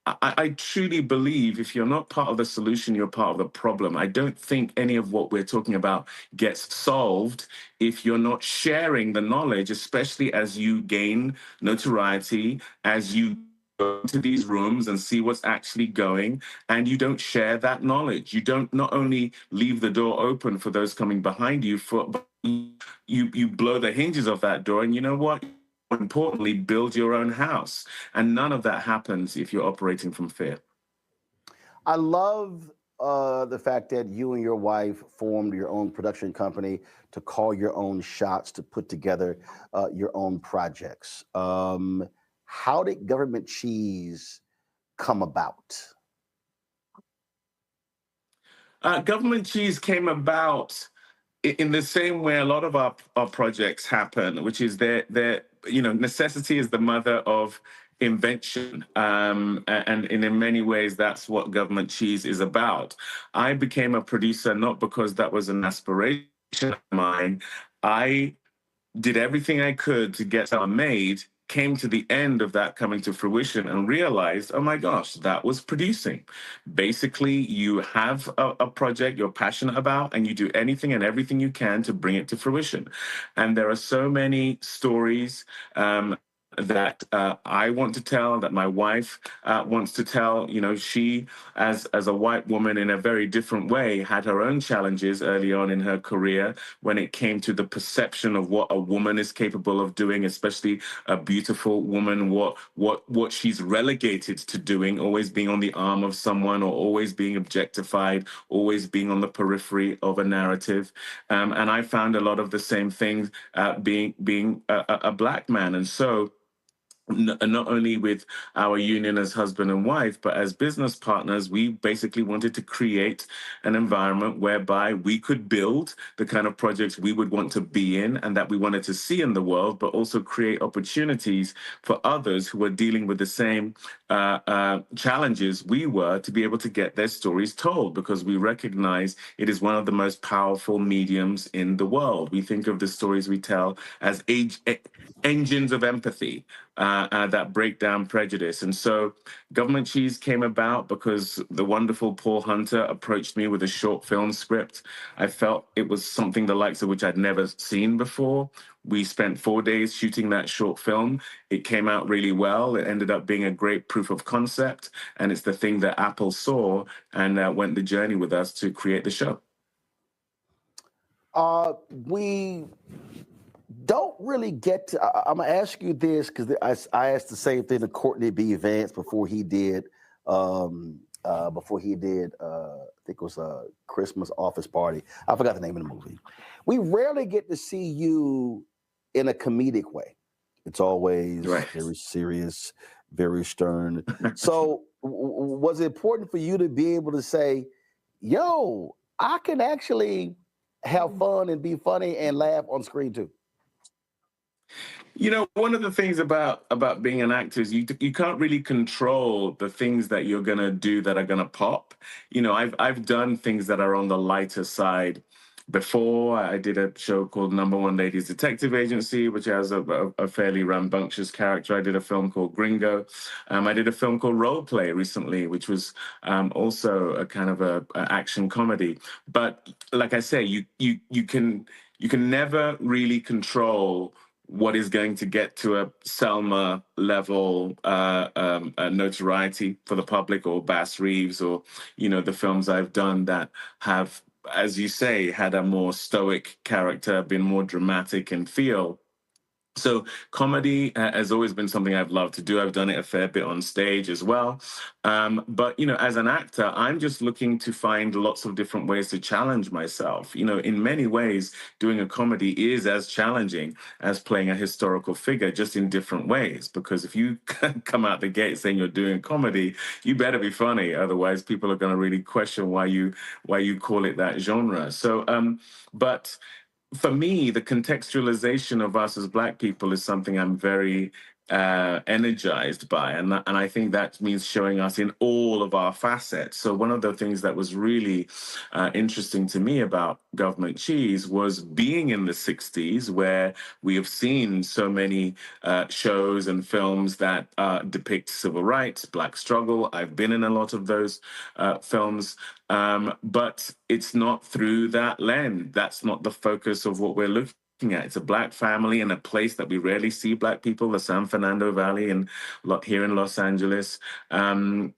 I truly believe if you're not part of the solution, you're part of the problem. I don't think any of what we're talking about gets solved if you're not sharing the knowledge, especially as you gain notoriety, as you go into these rooms and see what's actually going, and you don't share that knowledge. You don't not only leave the door open for those coming behind you, but you blow the hinges of that door, and you know what? More importantly, build your own house. And none of that happens if you're operating from fear. I love the fact that you and your wife formed your own production company to call your own shots, to put together your own projects. How did Government Cheese come about? Government Cheese came about in the same way a lot of our projects happen, which is that necessity is the mother of invention. And in many ways, that's what Government Cheese is about. I became a producer not because that was an aspiration of mine. I did everything I could to get something made, came to the end of that coming to fruition and realized, oh my gosh, that was producing. Basically, you have a project you're passionate about and you do anything and everything you can to bring it to fruition. And there are so many stories that I want to tell, that my wife wants to tell. You know, she, as a white woman in a very different way, had her own challenges early on in her career when it came to the perception of what a woman is capable of doing, especially a beautiful woman, what she's relegated to doing, always being on the arm of someone or always being objectified, always being on the periphery of a narrative. And I found a lot of the same things being a Black man. And so not only with our union as husband and wife, but as business partners, we basically wanted to create an environment whereby we could build the kind of projects we would want to be in and that we wanted to see in the world, but also create opportunities for others who were dealing with the same challenges we were to be able to get their stories told, because we recognize it is one of the most powerful mediums in the world. We think of the stories we tell as engines of empathy that break down prejudice. And so Government Cheese came about because the wonderful Paul Hunter approached me with a short film script. I felt it was something the likes of which I'd never seen before. We spent 4 days shooting that short film. It came out really well. It ended up being a great proof of concept. And it's the thing that Apple saw and went the journey with us to create the show. We don't really get to, I'm going to ask you this because I asked the same thing to Courtney B. Vance before he did, I think it was a Christmas office party. I forgot the name of the movie. We rarely get to see you in a comedic way. It's always very serious, very stern. So was it important for you to be able to say, yo, I can actually have fun and be funny and laugh on screen too? You know, one of the things about being an actor is you can't really control the things that you're going to do that are going to pop. You know, I've done things that are on the lighter side before. I did a show called Number One Ladies Detective Agency, which has a fairly rambunctious character. I did a film called Gringo. I did a film called Role Play recently, which was also a kind of a action comedy. But like I say, you can never really control what is going to get to a Selma level notoriety for the public, or Bass Reeves, or, you know, the films I've done that have, as you say, had a more stoic character, been more dramatic in feel. So comedy has always been something I've loved to do. I've done it a fair bit on stage as well. But, as an actor, I'm just looking to find lots of different ways to challenge myself. In many ways, doing a comedy is as challenging as playing a historical figure, just in different ways. Because if you come out the gate saying you're doing comedy, you better be funny. Otherwise, people are going to really question why you call it that genre. So, but for me, the contextualization of us as Black people is something I'm very energized by. And I think that means showing us in all of our facets. So one of the things that was really interesting to me about Government Cheese was being in the 60s, where we have seen so many shows and films that depict civil rights, Black struggle. I've been in a lot of those films. But it's not through that lens. That's not the focus of what we're looking at. It's a Black family in a place that we rarely see Black people, the San Fernando Valley and here in Los Angeles. And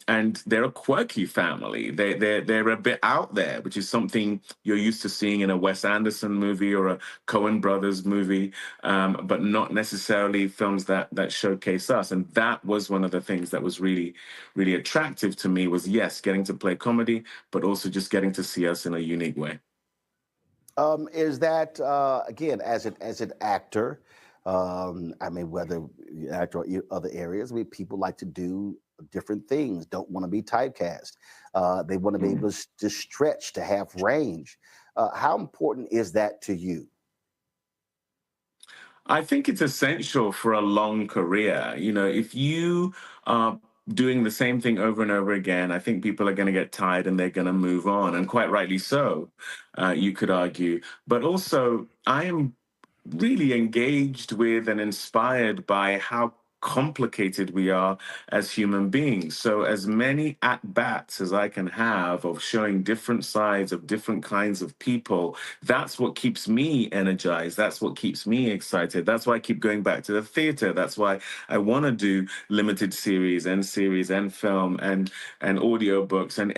they're a quirky family. They're a bit out there, which is something you're used to seeing in a Wes Anderson movie or a Coen Brothers movie, but not necessarily films that showcase us. And that was one of the things that was really, really attractive to me was, yes, getting to play comedy, but also just getting to see us in a unique way. Is that, again, as an actor, whether you act or other areas, people like to do different things, don't want to be typecast. They want to be able to stretch, to have range. How important is that to you? I think it's essential for a long career. If you are doing the same thing over and over again, I think people are going to get tired and they're going to move on, and quite rightly so, you could argue. But also, I am really engaged with and inspired by how complicated we are as human beings. So as many at-bats as I can have of showing different sides of different kinds of people, that's what keeps me energized. That's what keeps me excited. That's why I keep going back to the theater. That's why I want to do limited series and film and audiobooks and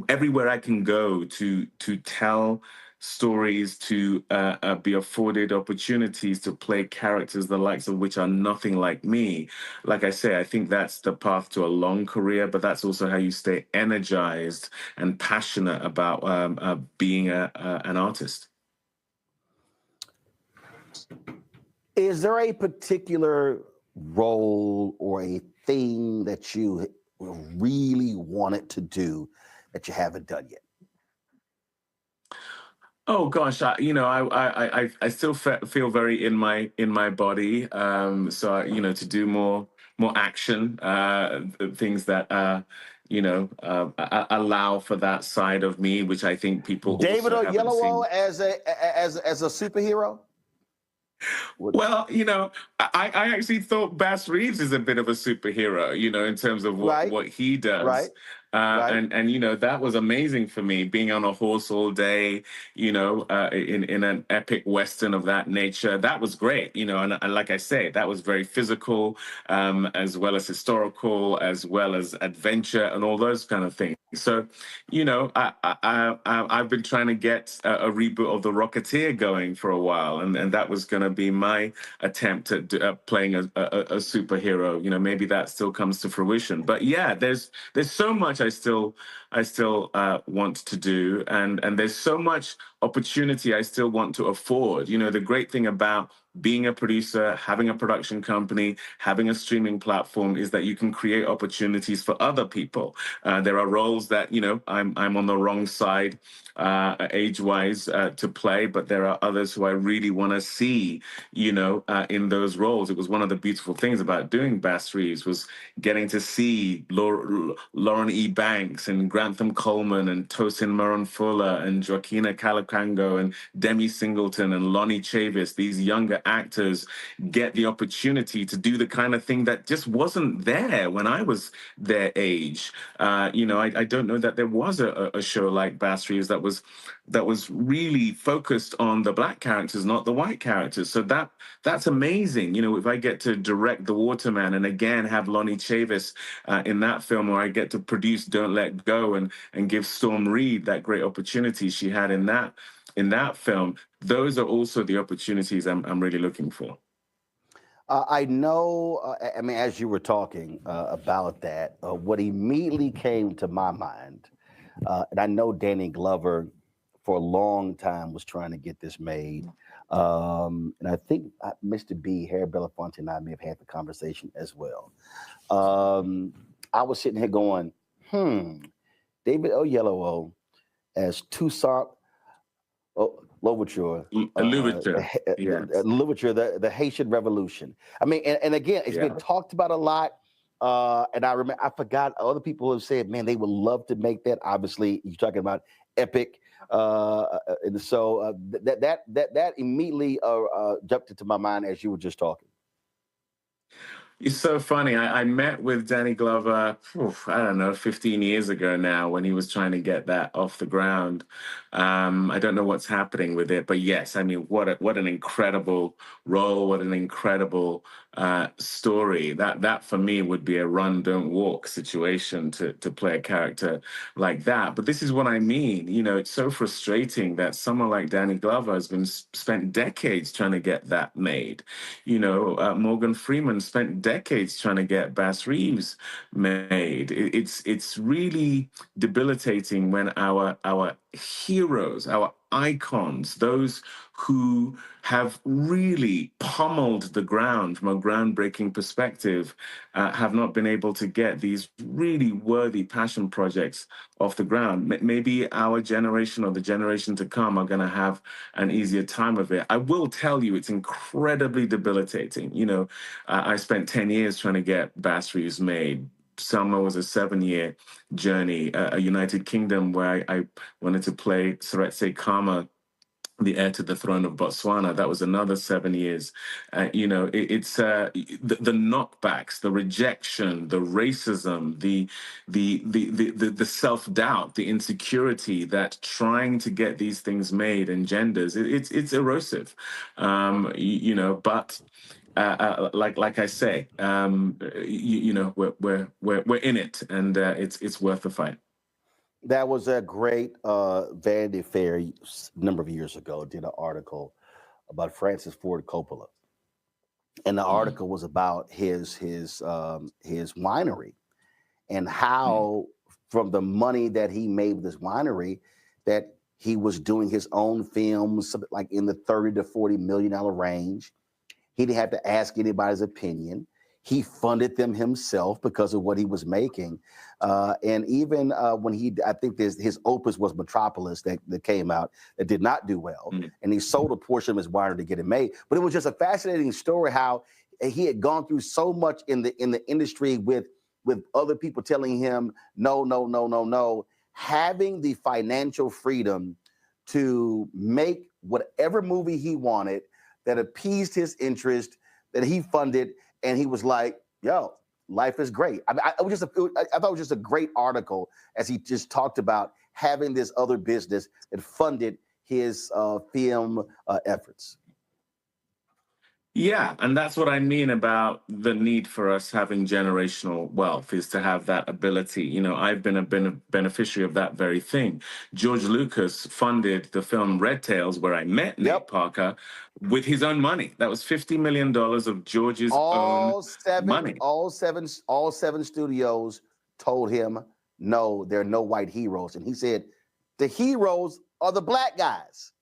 everywhere I can go to tell stories, to be afforded opportunities to play characters the likes of which are nothing like me. Like I say, I think that's the path to a long career, but that's also how you stay energized and passionate about being an artist. Is there a particular role or a thing that you really wanted to do that you haven't done yet? Oh gosh, I still feel very in my body. So to do more action, things that allow for that side of me, which I think people David also haven't Oyelowo seen. as a superhero. Well, I actually thought Bass Reeves is a bit of a superhero, in terms of what he does. Right. And that was amazing for me, being on a horse all day, in an epic Western of that nature. That was great, and like I say, that was very physical, as well as historical, as well as adventure and all those kind of things. So, I've been trying to get a reboot of The Rocketeer going for a while, and that was going to be my attempt at playing a superhero. Maybe that still comes to fruition. But yeah, there's so much I still want to do, and there's so much opportunity I still want to afford. The great thing about being a producer, having a production company, having a streaming platform is that you can create opportunities for other people. There are roles that, I'm on the wrong side age-wise to play, but there are others who I really want to see, in those roles. It was one of the beautiful things about doing Bass Reeves was getting to see Lauren E. Banks and Grantham Coleman and Tosin Moran Fuller and Joaquina Calacango and Demi Singleton and Lonnie Chavis, these younger actors get the opportunity to do the kind of thing that just wasn't there when I was their age. I don't know that there was a show like Bass Reeves that was really focused on the Black characters, not the white characters. So that's amazing. If I get to direct The Waterman and again have Lonnie Chavis in that film, or I get to produce Don't Let Go and give Storm Reed that great opportunity she had in that film, those are also the opportunities I'm really looking for. I know, I mean, as you were talking about that, what immediately came to my mind, and I know Danny Glover for a long time was trying to get this made. And I think Mr. B, Harry Belafonte, and I may have had the conversation as well. I was sitting here going, David Oyelowo as Toussaint Louverture, yes. Louverture, the Haitian Revolution. I mean, and again, it's been talked about a lot. And I remember, I forgot other people have said, man, they would love to make that. Obviously, you're talking about epic. And so that immediately jumped into my mind as you were just talking. It's so funny. I met with Danny Glover, I don't know, 15 years ago now when he was trying to get that off the ground. I don't know what's happening with it, but yes, I mean, what an incredible role, what an incredible story. That for me would be a run, don't walk situation to play a character like that. But this is what I mean. You know, it's so frustrating that someone like Danny Glover has been spent decades trying to get that made. You know, Morgan Freeman spent decades trying to get Bass Reeves made. It's really debilitating when our heroes, our icons, those who have really pummeled the ground from a groundbreaking perspective, have not been able to get these really worthy passion projects off the ground. Maybe our generation or the generation to come are going to have an easier time of it. I will tell you, it's incredibly debilitating. You know, I spent 10 years trying to get Bass Reeves made. Summer was a 7-year journey. A United Kingdom where I wanted to play Seretse Khama, the heir to the throne of Botswana. That was another 7 years. You know, it's the knockbacks, the rejection, the racism, the self-doubt, the insecurity that trying to get these things made engenders. It's erosive, you know. But like I say, you know, we're in it, and it's worth the fight. That was a great Vanity Fair number of years ago did an article about Francis Ford Coppola, and the article was about his winery and how from the money that he made with his winery that he was doing his own films like in the $30 to $40 million range. He didn't have to ask anybody's opinion. He funded them himself because of what he was making. And even when I think his opus was Metropolis that came out that did not do well. And he sold a portion of his winery to get it made. But it was just a fascinating story how he had gone through so much in the industry with other people telling him, no. Having the financial freedom to make whatever movie he wanted that appeased his interest, that he funded, and he was like, yo, life is great. I mean, I thought it was just a great article as he just talked about having this other business that funded his film efforts. Yeah, and that's what I mean about the need for us having generational wealth, is to have that ability. You know, I've been a beneficiary of that very thing. George Lucas funded the film Red Tails, where I met Nate Parker, with his own money. That was $50 million of George's own money. All seven studios told him, no, there are no white heroes. And he said, the heroes are the black guys.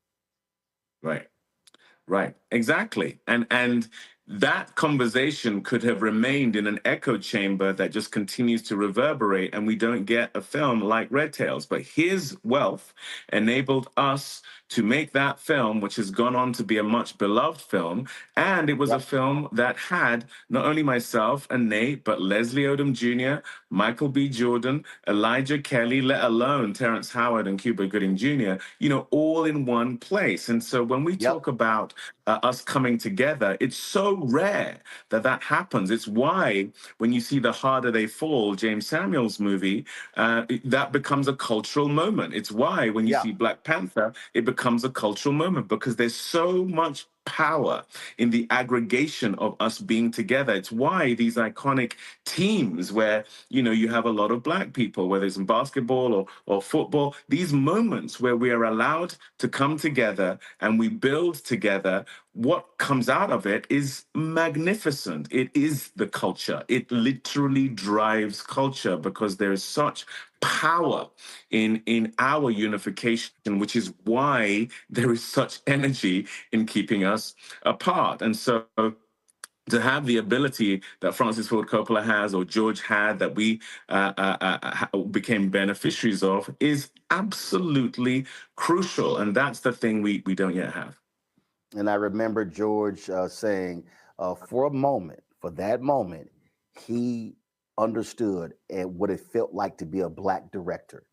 Right, exactly. And that conversation could have remained in an echo chamber that just continues to reverberate, and we don't get a film like Red Tails. But his wealth enabled us to make that film, which has gone on to be a much beloved film. And it was a film that had not only myself and Nate, but Leslie Odom Jr., Michael B. Jordan, Elijah Kelly, let alone Terrence Howard and Cuba Gooding Jr., you know, all in one place. And so when we talk about us coming together, it's so rare that happens. It's why when you see The Harder They Fall, James Samuel's movie, that becomes a cultural moment. It's why when you see Black Panther, it becomes a cultural moment, because there's so much power in the aggregation of us being together. It's why these iconic teams where, you have a lot of Black people, whether it's in basketball or football, these moments where we are allowed to come together and we build together, what comes out of it is magnificent. It is the culture. It literally drives culture because there is such power in our unification, which is why there is such energy in keeping us apart. And so to have the ability that Francis Ford Coppola has or George had that we became beneficiaries of is absolutely crucial. And that's the thing we don't yet have. And I remember George saying, for that moment, he understood what it felt like to be a Black director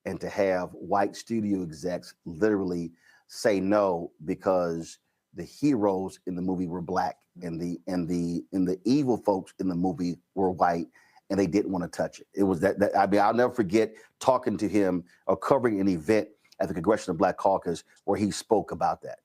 and to have white studio execs literally say no because the heroes in the movie were Black and the evil folks in the movie were white and they didn't want to touch it. It was that I mean, I'll never forget talking to him or covering an event at the Congressional Black Caucus where he spoke about that.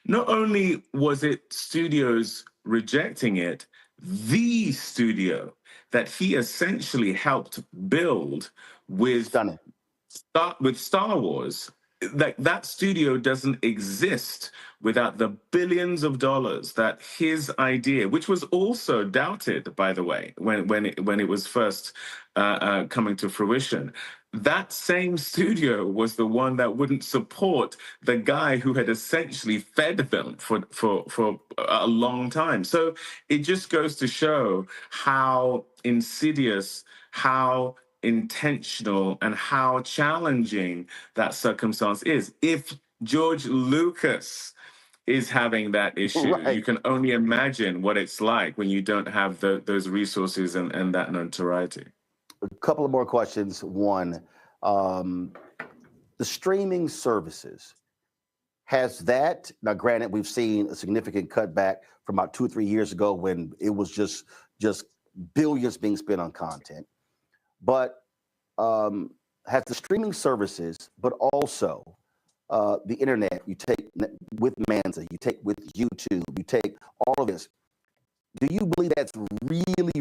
Not only was it studios rejecting it, the studio that he essentially helped build with Star Wars, that studio doesn't exist without the billions of dollars that his idea, which was also doubted, by the way, when it was first coming to fruition. That same studio was the one that wouldn't support the guy who had essentially fed them for a long time. So it just goes to show how insidious, how intentional, and how challenging that circumstance is. If George Lucas is having that issue, you can only imagine what it's like when you don't have those resources and that notoriety. A couple of more questions. One, the streaming services, has that, now granted, we've seen a significant cutback from about 2 or 3 years ago when it was just billions being spent on content, but has the streaming services, but also the internet, you take with Manza, you take with YouTube, you take all of this, do you believe that's really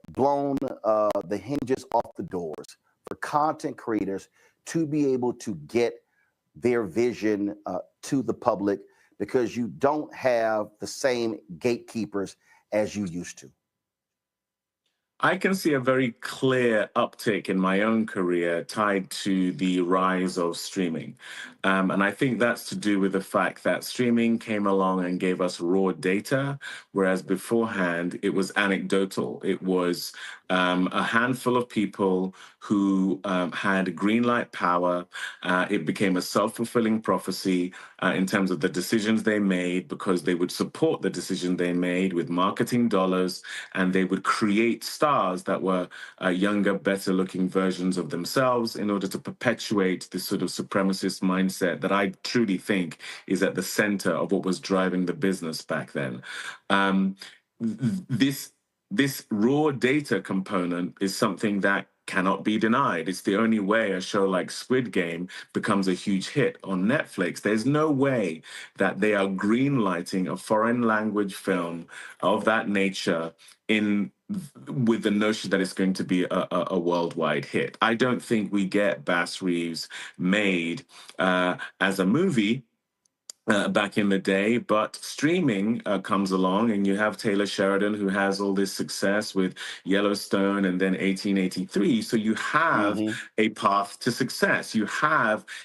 blown the hinges off the doors for content creators to be able to get their vision to the public because you don't have the same gatekeepers as you used to? I can see a very clear uptick in my own career tied to the rise of streaming. And I think that's to do with the fact that streaming came along and gave us raw data, whereas beforehand it was anecdotal. It was a handful of people who had green light power. It became a self-fulfilling prophecy in terms of the decisions they made because they would support the decision they made with marketing dollars, and they would create stars that were younger, better-looking versions of themselves in order to perpetuate this sort of supremacist mindset that I truly think is at the center of what was driving the business back then. This raw data component is something that cannot be denied. It's the only way a show like Squid Game becomes a huge hit on Netflix. There's no way that they are greenlighting a foreign language film of that nature with the notion that it's going to be a worldwide hit. I don't think we get Bass Reeves made as a movie back in the day, but streaming comes along and you have Taylor Sheridan who has all this success with Yellowstone and then 1883. So you have a path to success.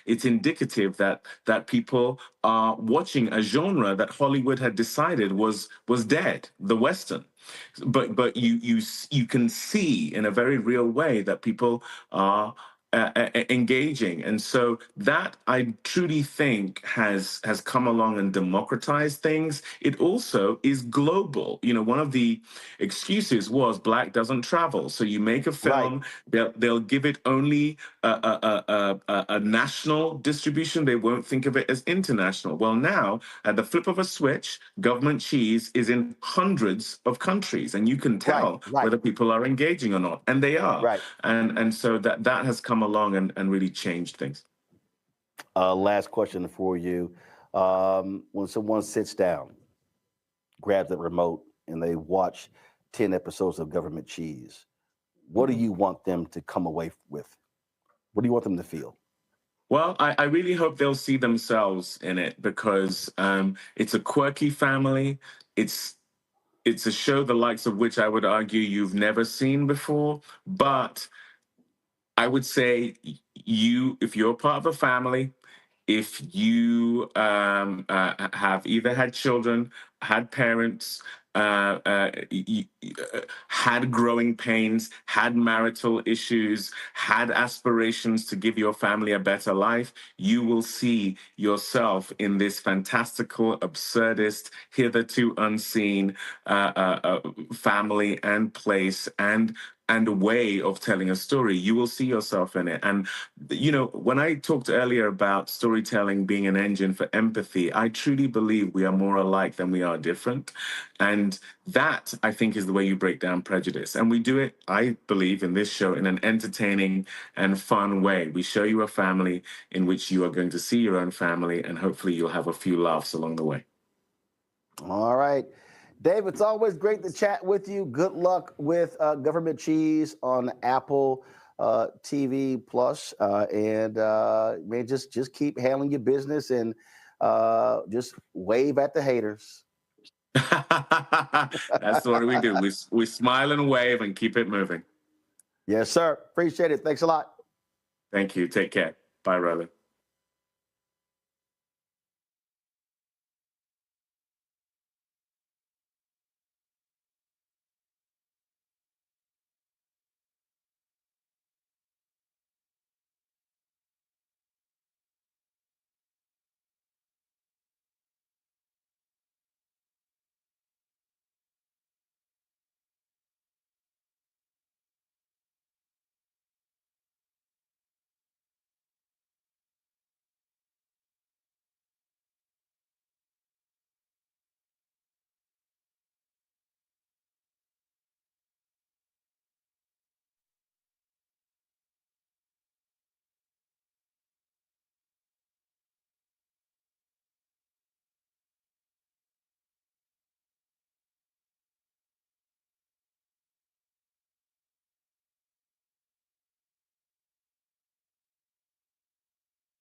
It's indicative that people are watching a genre that Hollywood had decided was dead, the Western. But you can see in a very real way that people are engaging, and so that I truly think has come along and democratized things. It also is global. One of the excuses was Black doesn't travel, so you make a film, they'll give it only a national distribution. They won't think of it as international. Well, now at the flip of a switch, government cheese is in hundreds of countries, and you can tell whether people are engaging or not, and they are. And so that has come along and really changed things. Last question for you. when someone sits down, grabs the remote, and they watch 10 episodes of Government Cheese, what do you want them to come away with? What do you want them to feel? Well, I really hope they'll see themselves in it, because it's a quirky family. It's a show the likes of which I would argue you've never seen before. But I would say if you're part of a family, if you have either had children, had parents, had growing pains, had marital issues, had aspirations to give your family a better life, you will see yourself in this fantastical, absurdist, hitherto unseen family and place and way of telling a story. You will see yourself in it. And, when I talked earlier about storytelling being an engine for empathy, I truly believe we are more alike than we are different. And that, I think, is the way you break down prejudice. And we do it, I believe, in this show in an entertaining and fun way. We show you a family in which you are going to see your own family, and hopefully you'll have a few laughs along the way. All right. Dave, it's always great to chat with you. Good luck with Government Cheese on Apple TV Plus, and man, just keep handling your business and just wave at the haters. That's what we do. We smile and wave and keep it moving. Yes, sir. Appreciate it. Thanks a lot. Thank you. Take care. Bye, brother.